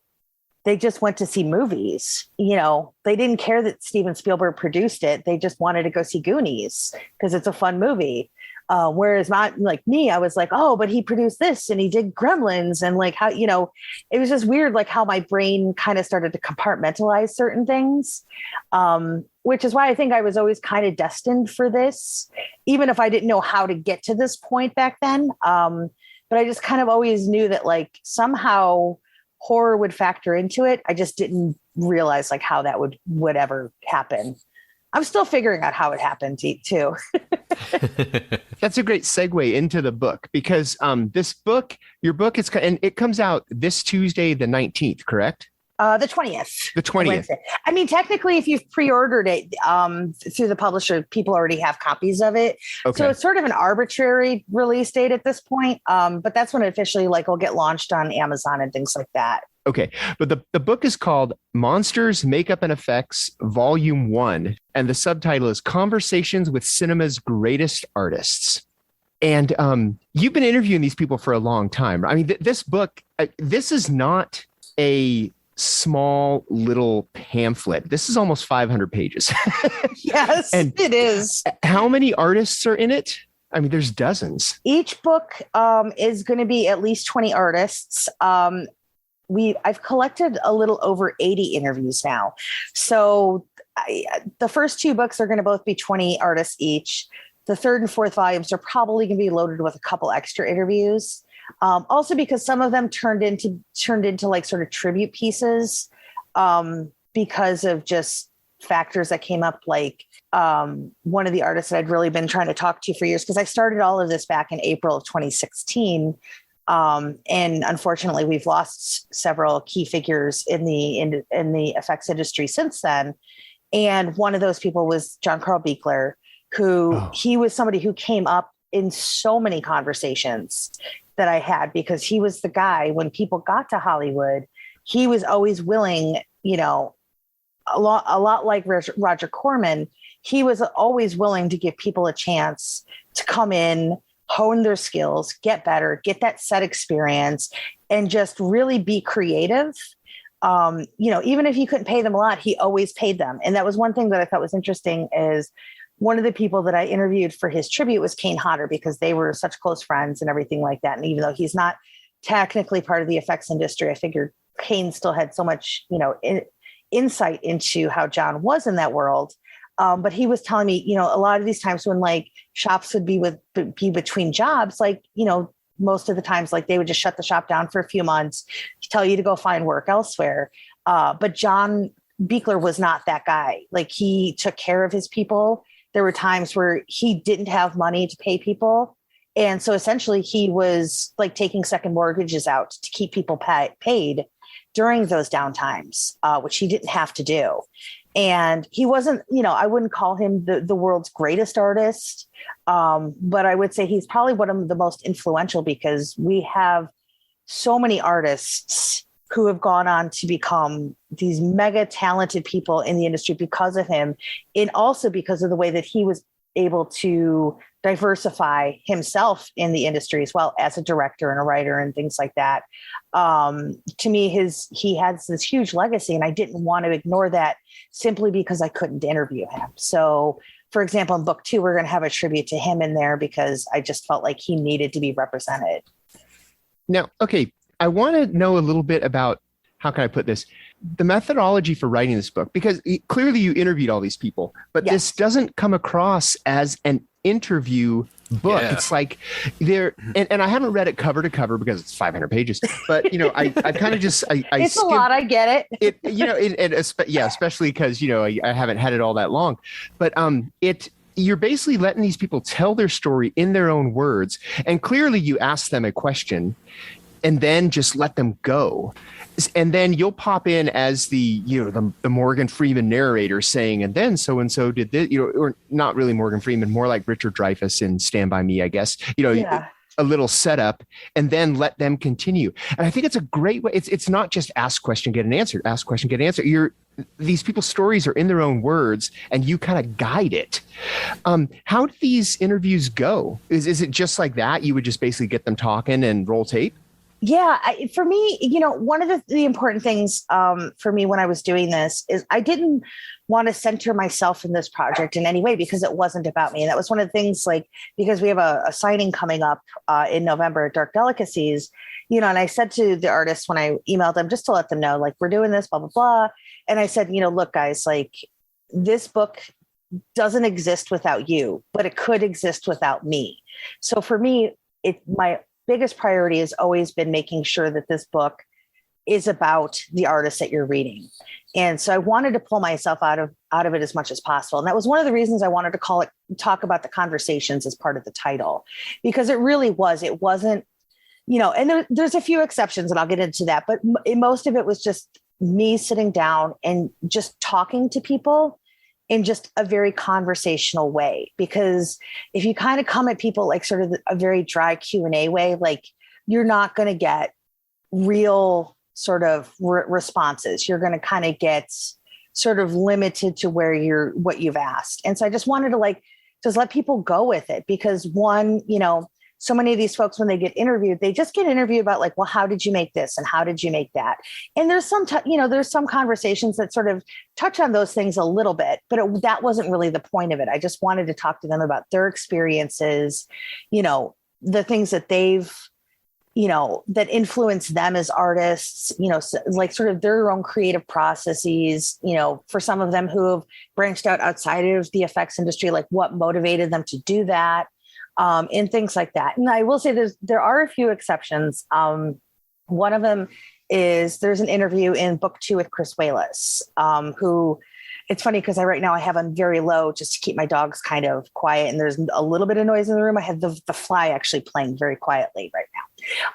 they just went to see movies, you know, they didn't care that Steven Spielberg produced it. They just wanted to go see Goonies because it's a fun movie. Whereas like me, I was like, oh, but he produced this and he did Gremlins and like how, you know, it was just weird, like how my brain kind of started to compartmentalize certain things, which is why I think I was always kind of destined for this, even if I didn't know how to get to this point back then. But I just kind of always knew that like somehow horror would factor into it. I just didn't realize like how that would ever happen. I'm still figuring out how it happened too. That's a great segue into the book because this book, your book is, and it comes out this Tuesday, the 19th, correct? The 20th. The 20th. Wednesday. I mean, technically, if you've pre-ordered it through the publisher, people already have copies of it. Okay. So it's sort of an arbitrary release date at this point. But that's when it officially like will get launched on Amazon and things like that. Okay. But the book is called Monsters, Makeup and Effects, Volume 1. And the subtitle is Conversations with Cinema's Greatest Artists. And you've been interviewing these people for a long time. I mean, this book, this is not a small little pamphlet. This is almost 500 pages. Yes, and it is. How many artists are in it? I mean, there's dozens. Each book is going to be at least 20 artists. I've collected a little over 80 interviews now. So the first two books are going to both be 20 artists each. The third and fourth volumes are probably going to be loaded with a couple extra interviews. Also because some of them turned into like sort of tribute pieces because of just factors that came up. Like one of the artists that I'd really been trying to talk to for years, because I started all of this back in April of 2016. And unfortunately, we've lost several key figures in the effects industry since then. And one of those people was John Carl Buechler, who he was somebody who came up in so many conversations that I had, because he was the guy when people got to Hollywood, he was always willing, you know, a lot like Roger Corman, he was always willing to give people a chance to come in, hone their skills, get better, get that set experience, and just really be creative. You know, even if you couldn't pay them a lot, he always paid them. And that was one thing that I thought was interesting is one of the people that I interviewed for his tribute was Kane Hodder, because they were such close friends and everything like that. And even though he's not technically part of the effects industry, I figured Kane still had so much, you know, insight into how John was in that world. But he was telling me, you know, a lot of these times when like shops would be between jobs, like, you know, most of the times, like they would just shut the shop down for a few months, tell you to go find work elsewhere. But John Buechler was not that guy. Like he took care of his people. There were times where he didn't have money to pay people. And so essentially he was like taking second mortgages out to keep people paid during those downtimes, which he didn't have to do. And he wasn't, you know, I wouldn't call him the world's greatest artist, but I would say he's probably one of the most influential, because we have so many artists who have gone on to become these mega talented people in the industry because of him, and also because of the way that he was able to diversify himself in the industry as well as a director and a writer and things like that. To me, he has this huge legacy, and I didn't want to ignore that simply because I couldn't interview him. So, for example, in book 2, we're going to have a tribute to him in there because I just felt like he needed to be represented. Now, okay, I want to know a little bit about, how can I put this, the methodology for writing this book, because clearly you interviewed all these people, but this doesn't come across as an interview book. Yeah. It's like there, and I haven't read it cover to cover because it's 500 pages, but I kind of just, it's a lot. I get it. Especially because, I haven't had it all that long, but you're basically letting these people tell their story in their own words. And clearly you ask them a question and then just let them go. And then you'll pop in as the Morgan Freeman narrator saying, and then so-and-so did this, or not really Morgan Freeman, more like Richard Dreyfuss in Stand By Me, I guess, a little setup, and then let them continue. And I think it's a great way. It's not just ask question, get an answer, ask question, get an answer. These people's stories are in their own words, and you kind of guide it. How do these interviews go? Is it just like that? You would just basically get them talking and roll tape? Yeah, for me, one of the important things for me when I was doing this is I didn't want to center myself in this project in any way because it wasn't about me. And that was one of the things, because we have a signing coming up in November at Dark Delicacies, and I said to the artists when I emailed them, just to let them know, we're doing this, blah, blah, blah. And I said, look, guys, this book doesn't exist without you, but it could exist without me. So for me, my biggest priority has always been making sure that this book is about the artist that you're reading. And so I wanted to pull myself out of it as much as possible. And that was one of the reasons I wanted to talk about the conversations as part of the title, because it wasn't, and there's a few exceptions and I'll get into that, but most of it was just me sitting down and just talking to people in just a very conversational way. Because if you kind of come at people sort of a very dry Q&A way, you're not going to get real sort of responses. You're going to kind of get sort of limited to what you've asked. And so I just wanted to just let people go with it, because one, so many of these folks, when they get interviewed, they just get interviewed about well, how did you make this? And how did you make that? And there's there's some conversations that sort of touch on those things a little bit, but that wasn't really the point of it. I just wanted to talk to them about their experiences, the things that they've, that influence them as artists, sort of their own creative processes, for some of them who have branched outside of the effects industry, what motivated them to do that. And things like that. And I will say there are a few exceptions. One of them is there's an interview in book 2 with Chris Walas, who, it's funny because right now I have him very low just to keep my dogs kind of quiet. And there's a little bit of noise in the room. I have the fly actually playing very quietly right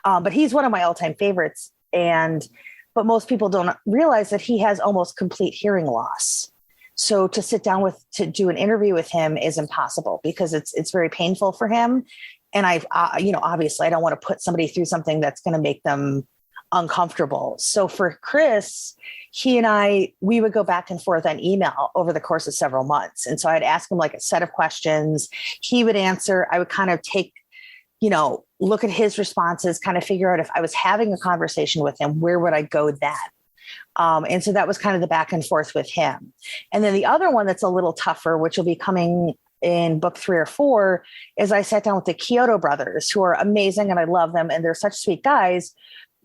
now. But he's one of my all-time favorites. But most people don't realize that he has almost complete hearing loss. So to sit down to do an interview with him is impossible because it's very painful for him. And obviously I don't want to put somebody through something that's going to make them uncomfortable. So for Chris, he and we would go back and forth on email over the course of several months. And so I'd ask him a set of questions. He would answer. I would kind of take, look at his responses, kind of figure out if I was having a conversation with him, where would I go then? And so that was kind of the back and forth with him. And then the other one that's a little tougher, which will be coming in book 3 or 4, is I sat down with the Kyoto brothers, who are amazing and I love them. And they're such sweet guys,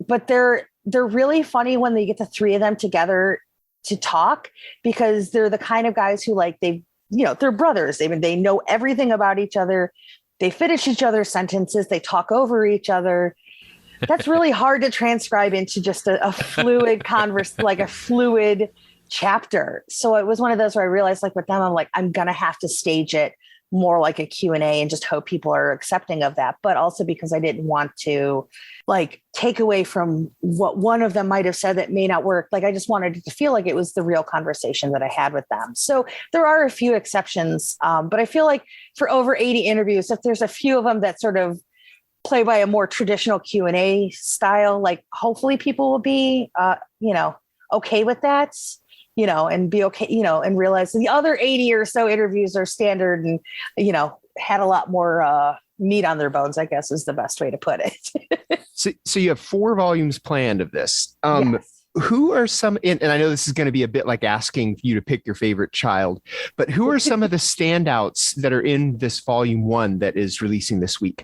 but they're really funny when they get the 3 of them together to talk, because they're the kind of guys who they're brothers. They know everything about each other. They finish each other's sentences. They talk over each other. That's really hard to transcribe into just a fluid a fluid chapter. So it was one of those where I realized with them, I'm going to have to stage it more like a Q&A and just hope people are accepting of that. But also because I didn't want to take away from what one of them might've said that may not work. I just wanted it to feel like it was the real conversation that I had with them. So there are a few exceptions. But I feel for over 80 interviews, if there's a few of them that sort of play by a more traditional Q&A style, like hopefully people will be, okay with that, and be okay, and realize the other 80 or so interviews are standard and, had a lot more meat on their bones, I guess is the best way to put it. So you have 4 volumes planned of this. Yes. Who are some, and I know this is going to be a bit like asking you to pick your favorite child, but who are some of the standouts that are in this volume 1 that is releasing this week?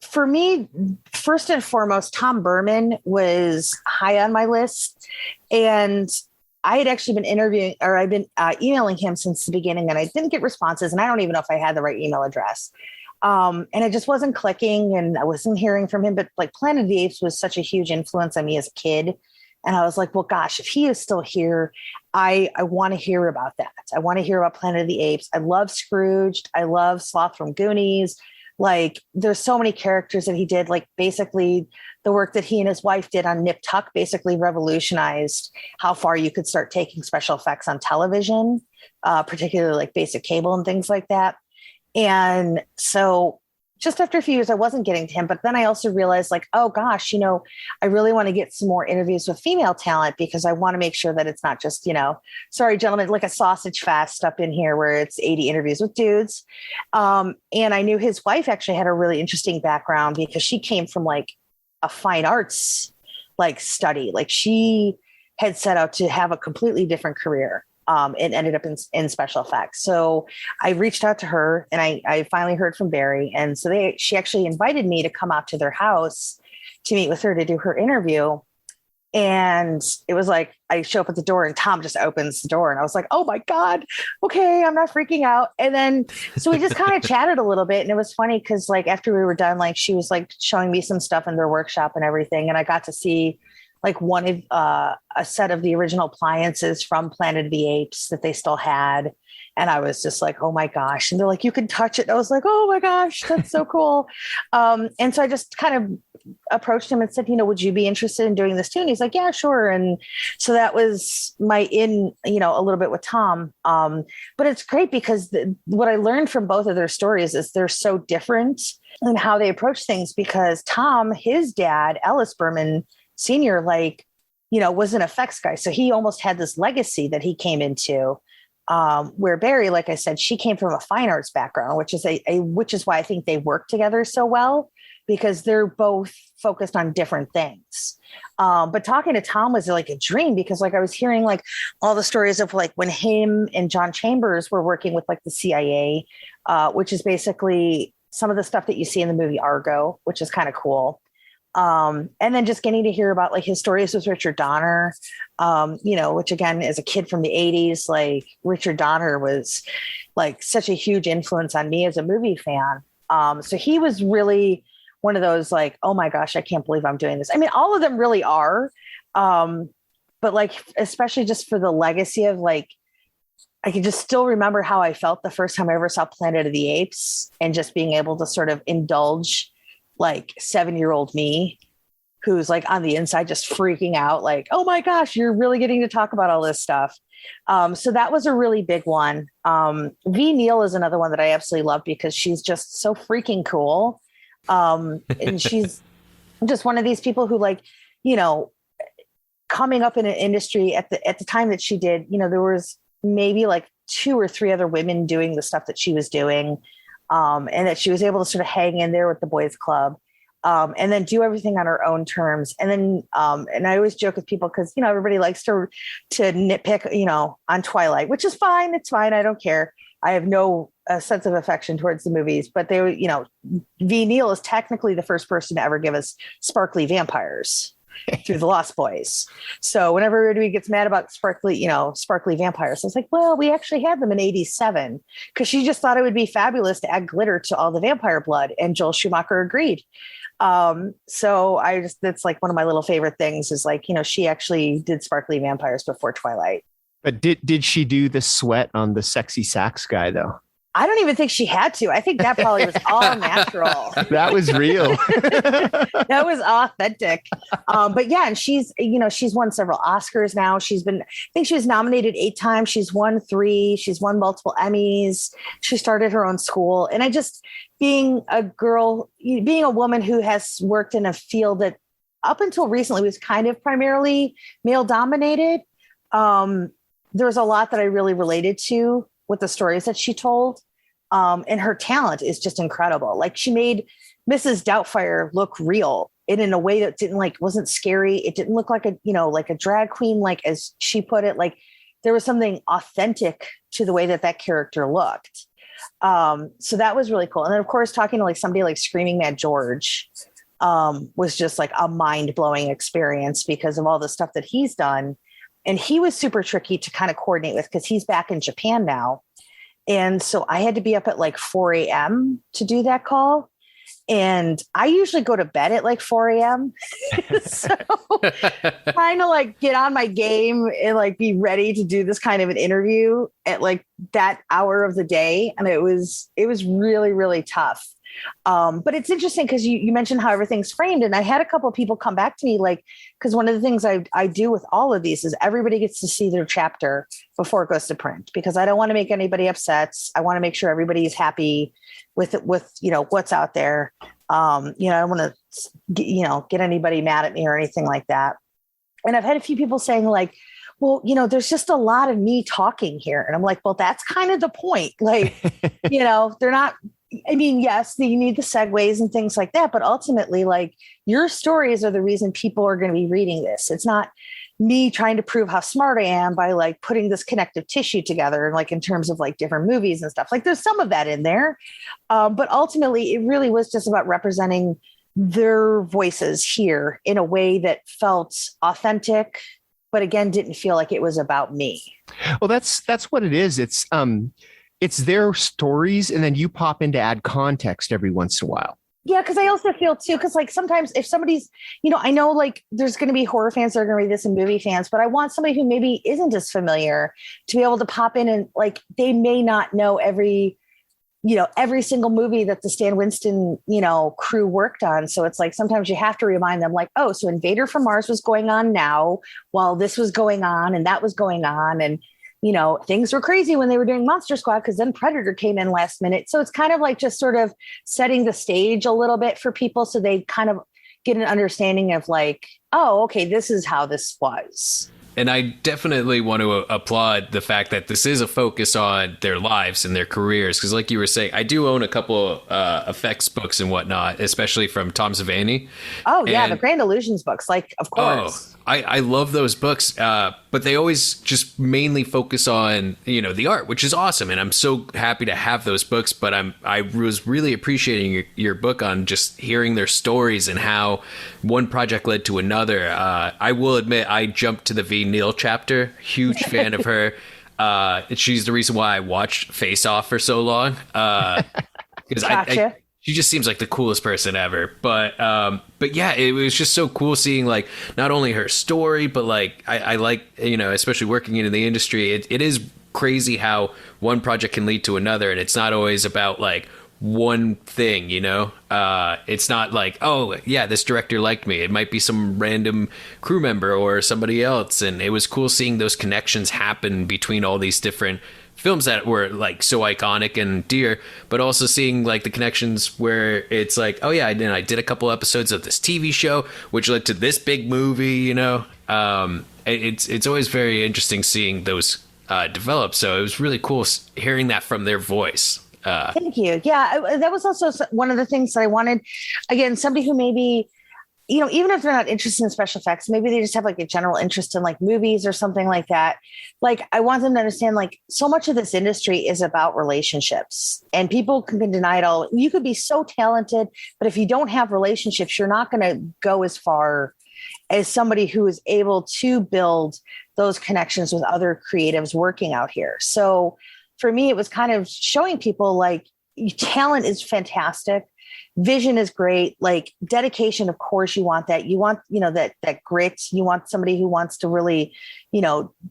For me, first and foremost, Tom Berman was high on my list. And I had actually been I've been emailing him since the beginning, and I didn't get responses. And I don't even know if I had the right email address. And it just wasn't clicking, and I wasn't hearing from him. But like Planet of the Apes was such a huge influence on me as a kid. And I was like, well, gosh, if he is still here, I want to hear about that. I want to hear about Planet of the Apes. I love Scrooged. I love Sloth from Goonies. Like there's so many characters that he did, like basically the work that he and his wife did on Nip Tuck basically revolutionized how far you could start taking special effects on television, particularly like basic cable and things like that. And so just after a few years, I wasn't getting to him. But then I also realized like, oh gosh, I really want to get some more interviews with female talent because I want to make sure that it's not just, sorry, gentlemen, like a sausage fest up in here where it's 80 interviews with dudes. And I knew his wife actually had a really interesting background because she came from like a fine arts like study. Like she had set out to have a completely different career. It ended up in special effects. So I reached out to her and I finally heard from Barry. And so she actually invited me to come out to their house to meet with her to do her interview. And it was like, I show up at the door and Tom just opens the door and I was like, oh my God, okay, I'm not freaking out. And then, so we just kind of chatted a little bit and it was funny because like after we were done, like she was like showing me some stuff in their workshop and everything. And I got to see like one of a set of the original appliances from Planet of the Apes that they still had. And I was just like, oh my gosh. And they're like, you can touch it. And I was like, oh my gosh, that's so cool. And so I just kind of approached him and said, would you be interested in doing this too? And he's like, yeah, sure. And so that was my a little bit with Tom. But it's great because what I learned from both of their stories is they're so different in how they approach things because Tom, his dad, Ellis Berman, Senior, was an effects guy. So he almost had this legacy that he came into, where Barry, like I said, she came from a fine arts background, which is why I think they work together so well because they're both focused on different things. But talking to Tom was like a dream because like I was hearing like all the stories of like when him and John Chambers were working with like the CIA, which is basically some of the stuff that you see in the movie Argo, which is kind of cool. And then just getting to hear about like his stories with Richard Donner, which again, as a kid from the 80s, like Richard Donner was like such a huge influence on me as a movie fan. So he was really one of those like, oh my gosh, I can't believe I'm doing this. I mean, all of them really are. But like, especially just for the legacy of like, I can just still remember how I felt the first time I ever saw Planet of the Apes and just being able to sort of indulge like 7-year-old me who's like on the inside just freaking out like, oh my gosh, you're really getting to talk about all this stuff. So that was a really big one. V. Neal is another one that I absolutely love because she's just so freaking cool. And she's just one of these people who like, coming up in an industry at the time that she did, there was maybe like 2 or 3 other women doing the stuff that she was doing. And that she was able to sort of hang in there with the boys club, and then do everything on her own terms. And then, and I always joke with people because, everybody likes to nitpick, on Twilight, which is fine. It's fine. I don't care. I have no sense of affection towards the movies, but they, V. Neal is technically the first person to ever give us sparkly vampires through the Lost Boys. So whenever everybody gets mad about sparkly vampires, I was like, well, we actually had them in 87 because she just thought it would be fabulous to add glitter to all the vampire blood. And Joel Schumacher agreed. So that's like one of my little favorite things is like, she actually did sparkly vampires before Twilight. But did she do the sweat on the sexy sax guy though? I don't even think she had to. I think that probably was all natural. That was real. That was authentic. But yeah, and she's won several Oscars now. I think she was nominated 8 times. She's won 3. She's won multiple Emmys. She started her own school. And being a woman who has worked in a field that up until recently was kind of primarily male dominated, there was a lot that I really related to with the stories that she told. And her talent is just incredible. Like, she made Mrs. Doubtfire look real and in a way that wasn't scary. It didn't look like a drag queen, like as she put it. Like, there was something authentic to the way that character looked. So that was really cool. And then of course, talking to like somebody like Screaming Mad George was just like a mind blowing experience because of all the stuff that he's done. And he was super tricky to kind of coordinate with because he's back in Japan now. And so I had to be up at like 4 a.m. to do that call. And I usually go to bed at like 4 a.m. So trying to like get on my game and like be ready to do this kind of an interview at like that hour of the day. And it was really, really tough. But it's interesting because you mentioned how everything's framed, and I had a couple of people come back to me, like, because one of the things I do with all of these is everybody gets to see their chapter before it goes to print, because I don't want to make anybody upset. I want to make sure everybody is happy with what's out there. I don't want to get anybody mad at me or anything like that. And I've had a few people saying like, well, there's just a lot of me talking here. And I'm like, well, that's kind of the point. Like, they're not, I mean, yes, you need the segues and things like that, but ultimately, like, your stories are the reason people are going to be reading this. It's not me trying to prove how smart I am by like putting this connective tissue together, like in terms of like different movies and stuff. Like, there's some of that in there, but ultimately, it really was just about representing their voices here in a way that felt authentic, but again, didn't feel like it was about me. Well, that's what it is. It's their stories, and then you pop in to add context every once in a while. Yeah, because I also feel too, because like sometimes if somebody's, I know like there's going to be horror fans that are going to read this and movie fans, but I want somebody who maybe isn't as familiar to be able to pop in and like, they may not know every single movie that the Stan Winston, crew worked on. So it's like, sometimes you have to remind them like, oh, so Invader from Mars was going on now while this was going on and that was going on. And things were crazy when they were doing Monster Squad, because then Predator came in last minute. So it's kind of like just sort of setting the stage a little bit for people so they kind of get an understanding of like, oh, okay, this is how this was. And I definitely want to applaud the fact that this is a focus on their lives and their careers. Because like you were saying, I do own a couple effects books and whatnot, especially from Tom Savini. Oh, yeah, the Grand Illusions books, like, of course. I love those books, but they always just mainly focus on, the art, which is awesome. And I'm so happy to have those books. But I was really appreciating your book on just hearing their stories and how one project led to another. I will admit, I jumped to the V. Neal chapter. Huge fan of her. She's the reason why I watched Face Off for so long. Because she just seems like the coolest person ever. But yeah, it was just so cool seeing like not only her story, but like I like, especially working in the industry, it is crazy how one project can lead to another, and it's not always about like one thing, it's not like, oh yeah, this director liked me. It might be some random crew member or somebody else. And it was cool seeing those connections happen between all these different films that were like so iconic and dear, but also seeing like the connections where it's like, oh yeah, I did a couple episodes of this TV show, which led to this big movie, it's always very interesting seeing those develop. So it was really cool hearing that from their voice. Thank you. Yeah, that was also one of the things that I wanted. Again, somebody who maybe, even if they're not interested in special effects, maybe they just have like a general interest in like movies or something like that. Like, I want them to understand like so much of this industry is about relationships, and people can deny it all. You could be so talented, but if you don't have relationships, you're not going to go as far as somebody who is able to build those connections with other creatives working out here. So for me, it was kind of showing people like talent is fantastic. Vision is great. Like, dedication, of course, you want that. You want, that grit. You want somebody who wants to really,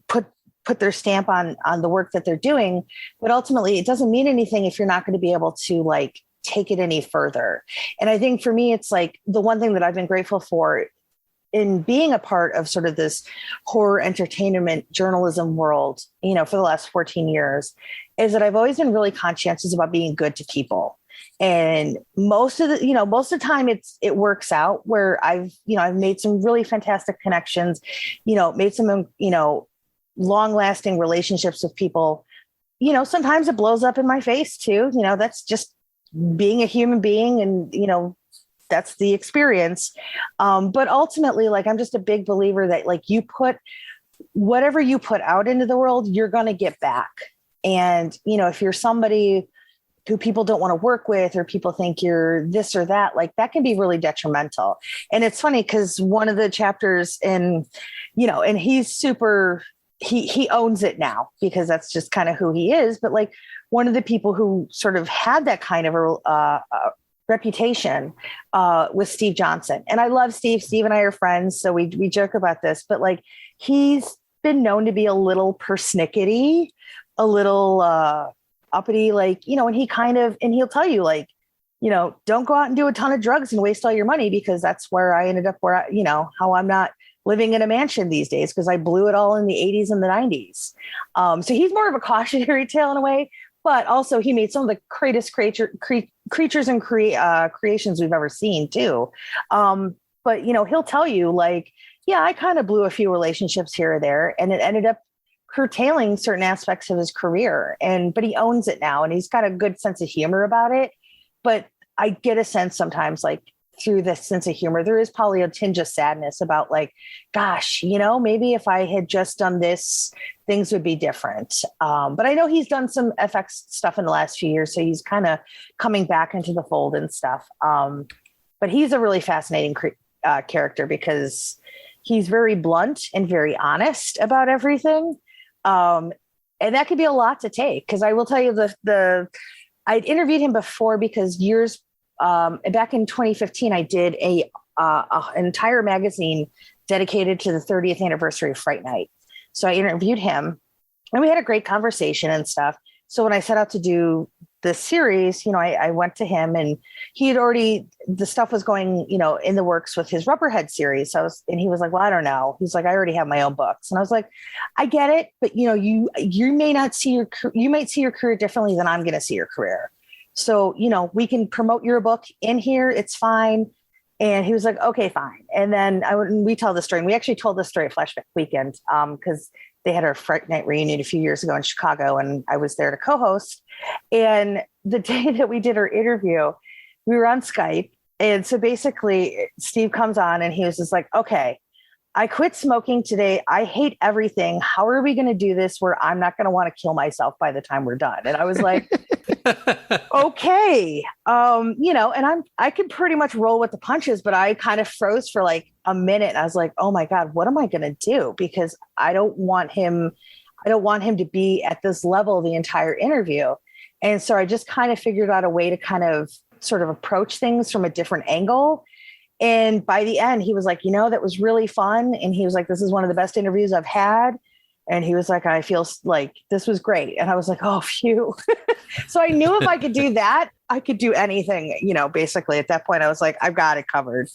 put put their stamp on the work that they're doing. But ultimately, it doesn't mean anything if you're not going to be able to like take it any further. And I think for me, it's like the one thing that I've been grateful for in being a part of sort of this horror entertainment journalism world, you know, for the last 14 years, is that I've always been really conscientious about being good to people. And most of the time it works out where I've made some really fantastic connections, made some, long lasting relationships with people. Sometimes it blows up in my face too. That's just being a human being, and, that's the experience. But ultimately, like, I'm just a big believer that like whatever you put out into the world, you're going to get back. And, if you're somebody who people don't want to work with, or people think you're this or that, like that can be really detrimental. And it's funny because one of the chapters and he's super, he owns it now because that's just kind of who he is. But like one of the people who sort of had that kind of a reputation was Steve Johnson. And I love Steve. Steve and I are friends, so we joke about this, but like he's been known to be a little persnickety, a little uppity, like, and he'll tell you like, don't go out and do a ton of drugs and waste all your money, because that's where I ended up how I'm not living in a mansion these days because I blew it all in the 80s and the 90s. So he's more of a cautionary tale in a way, but also he made some of the greatest creatures and creations we've ever seen too. But, he'll tell you like, yeah, I kind of blew a few relationships here or there, and it ended up curtailing certain aspects of his career. But he owns it now, and he's got a good sense of humor about it. But I get a sense sometimes like through this sense of humor, there is probably a tinge of sadness about like, gosh, maybe if I had just done this, things would be different. But I know he's done some FX stuff in the last few years, so he's kind of coming back into the fold and stuff. But he's a really fascinating character because he's very blunt and very honest about everything. And that could be a lot to take, because I will tell you I'd interviewed him before because back in 2015, I did an entire magazine dedicated to the 30th anniversary of Fright Night. So I interviewed him and we had a great conversation and stuff. So when I set out to do the series, I went to him, and he had already, the stuff was going, in the works with his Rubberhead series. And he was like, well, I don't know. He's like, I already have my own books. And I was like, I get it, but you may not see you might see your career differently than I'm going to see your career. So, we can promote your book in here. It's fine. And he was like, okay, fine. And then we tell the story, and we actually told the story at Flashback Weekend because they had our Fright Night reunion a few years ago in Chicago, and I was there to co-host. And the day that we did our interview, we were on Skype. And so basically Steve comes on and he was just like, okay, I quit smoking today. I hate everything. How are we going to do this where I'm not going to want to kill myself by the time we're done? And I was like, okay. And I could pretty much roll with the punches, but I kind of froze for like a minute. And I was like, oh my God, what am I going to do? Because I don't want him to be at this level the entire interview. And so I just kind of figured out a way to kind of sort of approach things from a different angle. And by the end, he was like, that was really fun. And he was like, this is one of the best interviews I've had. And he was like, I feel like this was great. And I was like, oh, phew. So I knew if I could do that, I could do anything, basically at that point I was like, I've got it covered.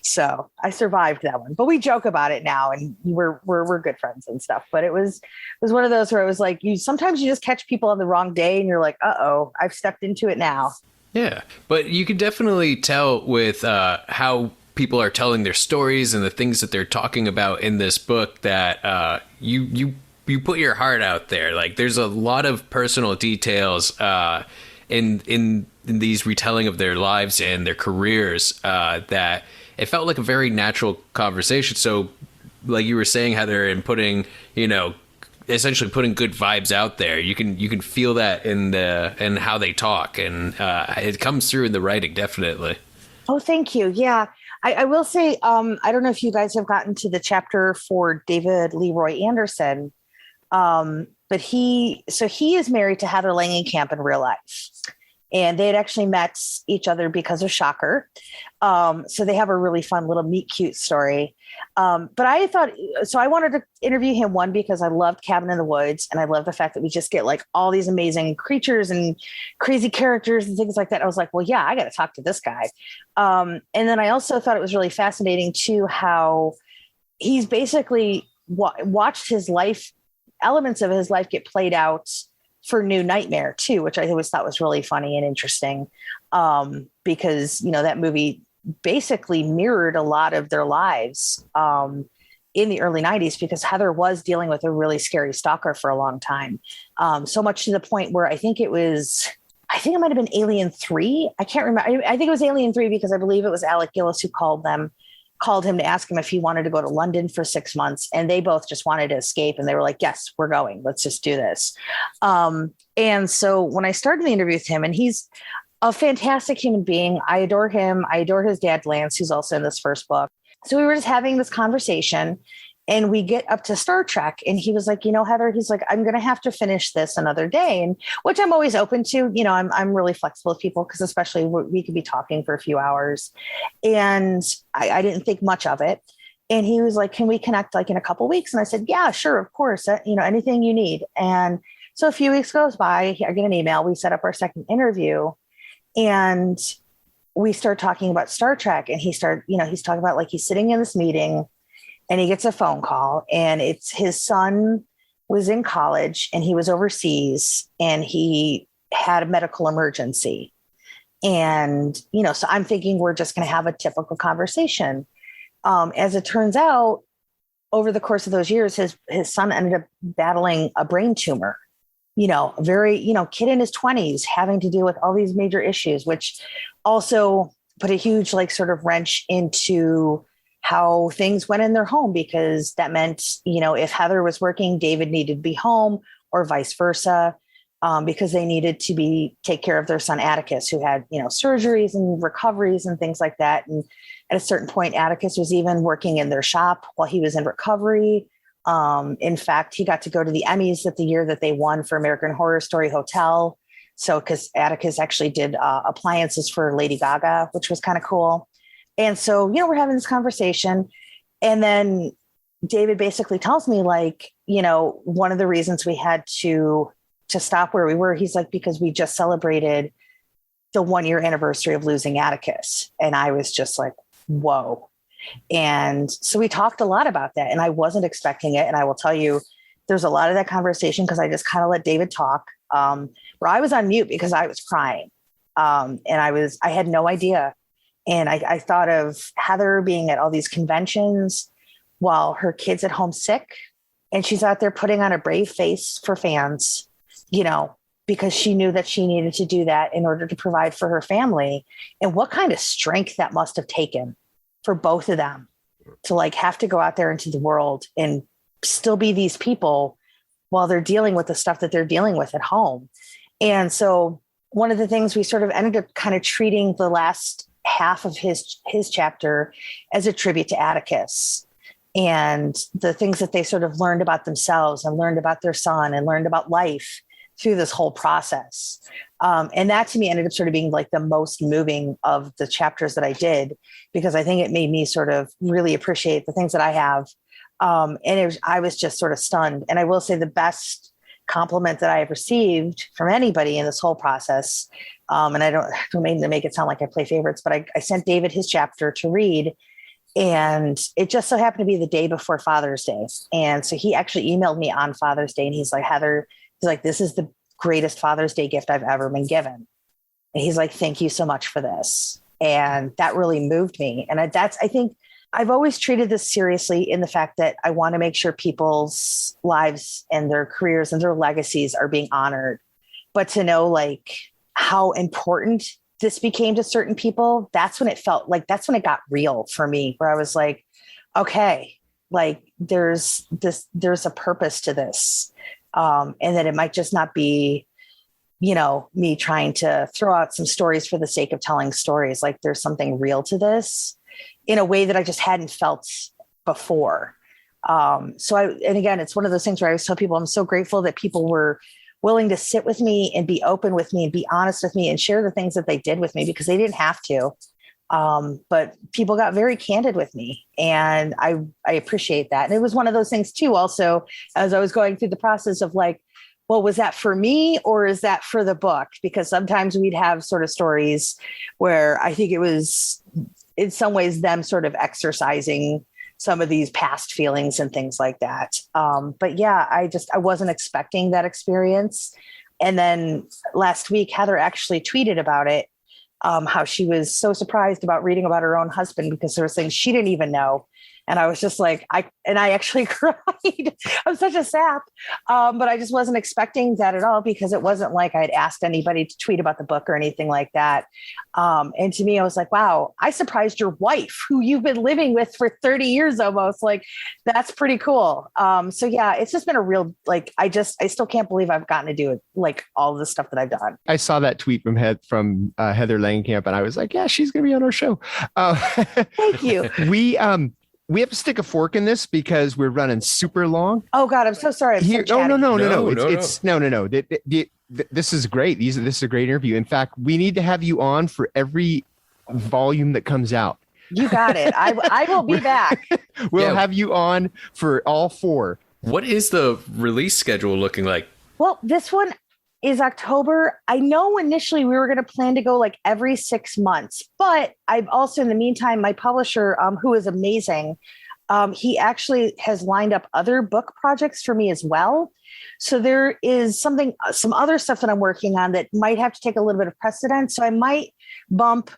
So I survived that one, but we joke about it now, and we're good friends and stuff. But it was one of those where it was like, sometimes you just catch people on the wrong day and you're like, uh-oh, I've stepped into it now. Yeah, but you can definitely tell with how people are telling their stories and the things that they're talking about in this book that you put your heart out there. Like, there's a lot of personal details in these retelling of their lives and their careers that it felt like a very natural conversation. So, like you were saying, Heather, and putting, essentially putting good vibes out there. You can feel that in how they talk, and it comes through in the writing, definitely. Oh, thank you. Yeah. I will say, I don't know if you guys have gotten to the chapter for David Leroy Anderson, but he is married to Heather Langenkamp in real life. and they had actually met each other because of Shocker. So they have a really fun little meet cute story. But I thought, so I wanted to interview him, one, because I loved Cabin in the Woods, and I love the fact that we just get like all these amazing creatures and crazy characters and things like that. I was like, well, yeah, I got to talk to this guy. And then I also thought it was really fascinating too, how he's basically watched his life, elements of his life get played out for New Nightmare too, which I always thought was really funny and interesting, because, you know, that movie basically mirrored a lot of their lives in the early 90s, because Heather was dealing with a really scary stalker for a long time. So much to the point where I think it might have been Alien 3. I can't remember. I think it was Alien 3, because I believe it was Alec Gillis who called him to ask him if he wanted to go to London for 6 months. And they both just wanted to escape. And they were like, yes, we're going. Let's just do this. And so when I started the interview with him, and he's a fantastic human being. I adore him. I adore his dad, Lance, who's also in this first book. So we were just having this conversation, and we get up to Star Trek, and he was like, you know, Heather, he's like, I'm going to have to finish this another day. And which I'm always open to, you know, I'm really flexible with people, because especially we could be talking for a few hours, and I didn't think much of it. And he was like, can we connect like in a couple of weeks? And I said, yeah, sure. Of course. You know, anything you need. And so a few weeks goes by, I get an email. We set up our second interview, and we start talking about Star Trek, and he's talking about, like, he's sitting in this meeting, and he gets a phone call, and it's his son was in college, and he was overseas, and he had a medical emergency. And, you know, so I'm thinking we're just going to have a typical conversation. As it turns out, over the course of those years, his son ended up battling a brain tumor. You know, very, you know, kid in his 20s having to deal with all these major issues, which also put a huge, like, sort of wrench into how things went in their home, because that meant, you know, if Heather was working, David needed to be home, or vice versa, because they needed to take care of their son, Atticus, who had, you know, surgeries and recoveries and things like that. And at a certain point, Atticus was even working in their shop while he was in recovery. In fact, he got to go to the Emmys the year that they won for American Horror Story Hotel. So, because Atticus actually did appliances for Lady Gaga, which was kind of cool. And so, you know, we're having this conversation, and then David basically tells me, like, you know, one of the reasons we had to stop where we were, he's like, because we just celebrated the 1-year anniversary of losing Atticus. And I was just like, whoa. And so we talked a lot about that, and I wasn't expecting it. And I will tell you, there's a lot of that conversation, because I just kind of let David talk, where I was on mute because I was crying. And I had no idea. And I thought of Heather being at all these conventions while her kid's at home sick, and she's out there putting on a brave face for fans, you know, because she knew that she needed to do that in order to provide for her family. And what kind of strength that must have taken for both of them to, like, have to go out there into the world and still be these people while they're dealing with the stuff that they're dealing with at home. And so one of the things we sort of ended up kind of treating the last half of his chapter as a tribute to Atticus, and the things that they sort of learned about themselves and learned about their son and learned about life through this whole process. And that to me ended up sort of being like the most moving of the chapters that I did, because I think it made me sort of really appreciate the things that I have. And I was just sort of stunned. And I will say the best compliment that I have received from anybody in this whole process, and I don't mean to make it sound like I play favorites, but I sent David his chapter to read, and it just so happened to be the day before Father's Day. And so he actually emailed me on Father's Day, and he's like, Heather, he's like, this is the greatest Father's Day gift I've ever been given. And he's like, thank you so much for this. And that really moved me. And I think I've always treated this seriously, in the fact that I want to make sure people's lives and their careers and their legacies are being honored. But to know, like, how important this became to certain people, that's when it felt like, that's when it got real for me, where I was like, okay, like there's a purpose to this. And that it might just not be, you know, me trying to throw out some stories for the sake of telling stories. Like, there's something real to this in a way that I just hadn't felt before. And again, it's one of those things where I always tell people, I'm so grateful that people were willing to sit with me and be open with me and be honest with me and share the things that they did with me, because they didn't have to. But people got very candid with me, and I appreciate that. And it was one of those things too, also, as I was going through the process of like, well, was that for me or is that for the book? Because sometimes we'd have sort of stories where I think it was in some ways them sort of exercising some of these past feelings and things like that. But yeah, I wasn't expecting that experience. And then last week, Heather actually tweeted about it, how she was so surprised about reading about her own husband because there were things she didn't even know. And I was just like, I actually cried. I'm such a sap. But I just wasn't expecting that at all, because it wasn't like I'd asked anybody to tweet about the book or anything like that. And to me, I was like, wow, I surprised your wife, who you've been living with for 30 years almost. Like, that's pretty cool. So yeah, it's just been a real, like, I still can't believe I've gotten to do it, like all the stuff that I've done. I saw that tweet from Heather Langenkamp, and I was like, yeah, she's going to be on our show. Thank you. We have to stick a fork in this because we're running super long. Oh God, I'm so sorry. No. This is great. This is a great interview. In fact, we need to have you on for every volume that comes out. You got it. I will be back. We'll have you on for all 4. What is the release schedule looking like? Well, this one is October. I know initially we were going to plan to go like every 6 months, but I've also, in the meantime, my publisher, who is amazing, he actually has lined up other book projects for me as well. So there is some other stuff that I'm working on that might have to take a little bit of precedence. So I might bump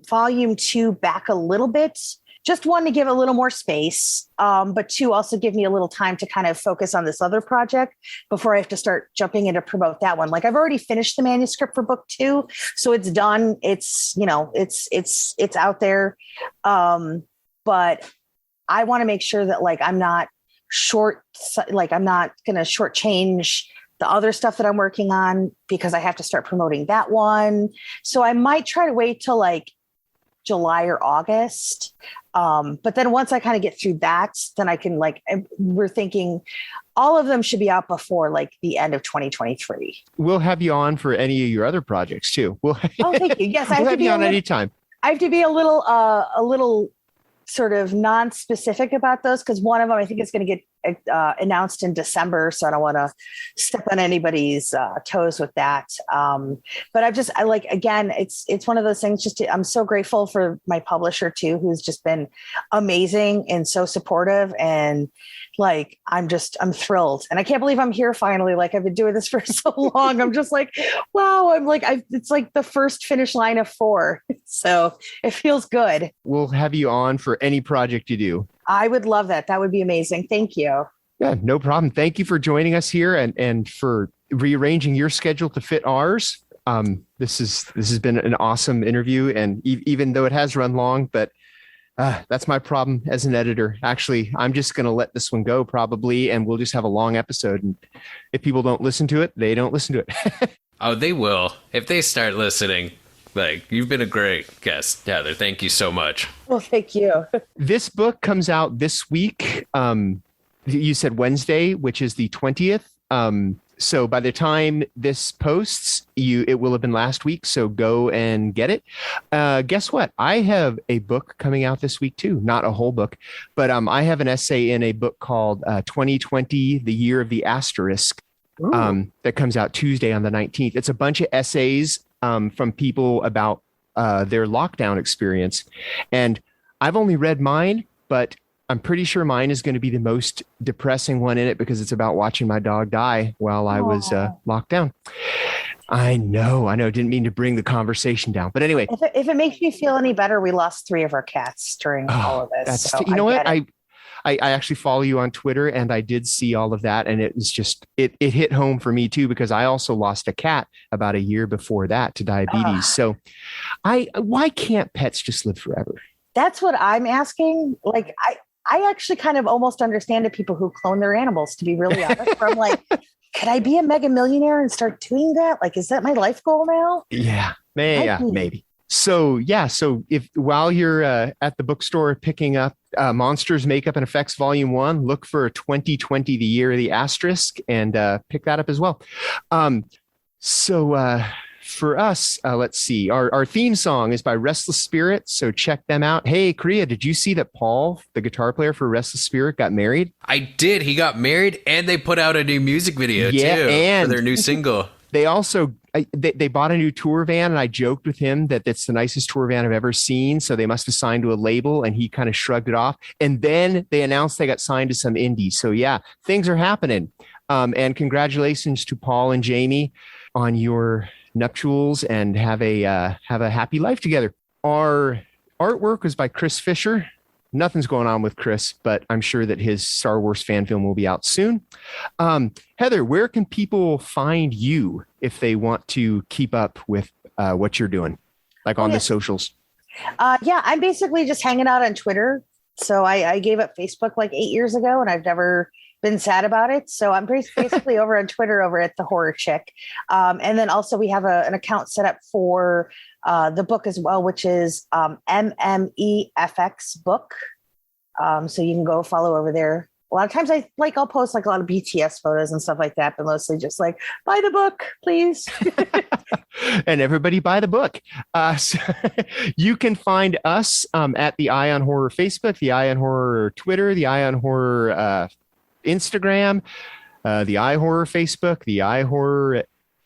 volume 2 back a little bit. Just one, to give a little more space, but 2, also give me a little time to kind of focus on this other project before I have to start jumping in to promote that one. Like, I've already finished the manuscript for book 2, so it's done. It's, it's out there. But I want to make sure that I'm not going to shortchange the other stuff that I'm working on, because I have to start promoting that one. So I might try to wait till July or August. But then once I kind of get through that, then I can we're thinking all of them should be out before the end of 2023. We'll have you on for any of your other projects too. Oh, thank you. Yes, we'll have you on anytime. I have to be a little sort of non-specific about those, because one of them I think is going to get announced in December, so I don't want to step on anybody's toes with that. But again, it's one of those things. I'm so grateful for my publisher too, who's just been amazing and so supportive, and I'm thrilled, and I can't believe I'm here finally. I've been doing this for so long. I'm just wow. It's the first finish line of 4, so it feels good. We'll have you on for any project you do. I would love that. That would be amazing. Thank you. Yeah, no problem. Thank you for joining us here and for rearranging your schedule to fit ours. This has been an awesome interview, and even though it has run long, but that's my problem as an editor. Actually, I'm just going to let this one go probably, and we'll just have a long episode. And if people don't listen to it, they don't listen to it. Oh, they will. If they start listening. You've been a great guest, Heather. Thank you so much. Well, thank you. This book comes out this week. You said Wednesday, which is the 20th. So by the time this posts, it will have been last week. So go and get it. Guess what? I have a book coming out this week too. Not a whole book, but I have an essay in a book called 2020, The Year of the Asterisk, that comes out Tuesday on the 19th. It's a bunch of essays from people about their lockdown experience. And I've only read mine, but I'm pretty sure mine is going to be the most depressing one in it, because it's about watching my dog die while I was locked down. I know. Didn't mean to bring the conversation down. But anyway. If it makes you feel any better, we lost 3 of our cats during all of this. You know what? I actually follow you on Twitter, and I did see all of that. And it was just, it hit home for me too, because I also lost a cat about a year before that to diabetes. So why can't pets just live forever? That's what I'm asking. I actually kind of almost understand the people who clone their animals, to be really honest. I'm could I be a mega millionaire and start doing that? Is that my life goal now? Yeah, maybe. So if while you're at the bookstore picking up Monsters, Makeup and Effects Volume 1, look for 2020, the year of the asterisk, and pick that up as well. For us, let's see. Our theme song is by Restless Spirit, so check them out. Hey, Kriya, did you see that Paul, the guitar player for Restless Spirit, got married? I did. He got married, and they put out a new music video too and for their new single. They also they bought a new tour van, and I joked with him that it's the nicest tour van I've ever seen. So they must have signed to a label, and he kind of shrugged it off. And then they announced they got signed to some indie. So yeah, things are happening. And congratulations to Paul and Jamie on your nuptials, and have a happy life together. Our artwork was by Chris Fisher. Nothing's going on with Chris, but I'm sure that his Star Wars fan film will be out soon. Heather, where can people find you if they want to keep up with what you're doing, like on the socials? I'm basically just hanging out on Twitter. So I gave up Facebook like 8 years ago, and I've never been sad about it. So I'm basically over on Twitter over at The Horror Chick. And then also we have an account set up for the book as well, which is MMEFX book. So you can go follow over there. A lot of times I'll post like a lot of BTS photos and stuff like that, but mostly just like, buy the book, please. And everybody buy the book. So you can find us at the Eye on Horror Facebook, the Eye on Horror Twitter, the Eye on Horror Instagram, the iHorror Facebook, the iHorror,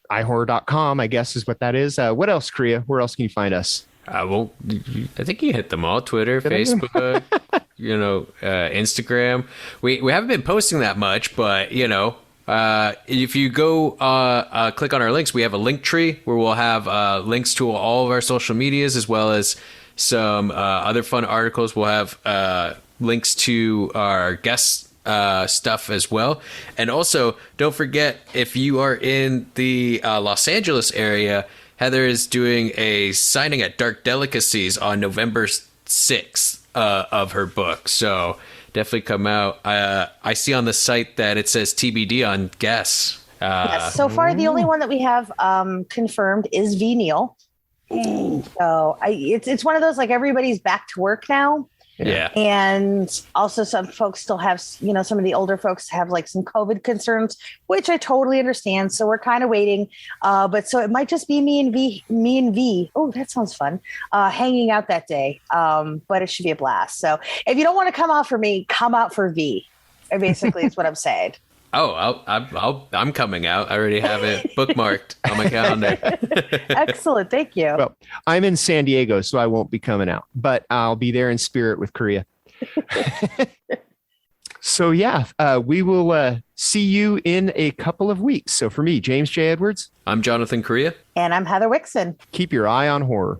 iHorror.com, I guess is what that is. What else, Kriya? Where else can you find us? I think you hit them all. Twitter, Facebook, Instagram. We haven't been posting that much, but if you go click on our links, we have a link tree where we'll have links to all of our social medias, as well as some other fun articles. We'll have links to our guests stuff as well. And also, don't forget, if you are in the Los Angeles area, Heather is doing a signing at Dark Delicacies on November 6th of her book. So definitely come out. I see on the site that it says TBD on guests. Yes, so far, the only one that we have confirmed is V. Neil. Ooh. So it's one of those, like, everybody's back to work now. Yeah. And also some folks still have, some of the older folks have like some COVID concerns, which I totally understand. So we're kind of waiting. But so it might just be me and V. Oh, that sounds fun. Hanging out that day. But it should be a blast. So if you don't want to come out for me, come out for V. Basically, is what I'm saying. Oh, I'm coming out. I already have it bookmarked on my calendar. Excellent. Thank you. Well, I'm in San Diego, so I won't be coming out, but I'll be there in spirit with Kriya. So we will see you in a couple of weeks. So for me, James J. Edwards. I'm Jonathan Kriya. And I'm Heather Wixson. Keep your eye on horror.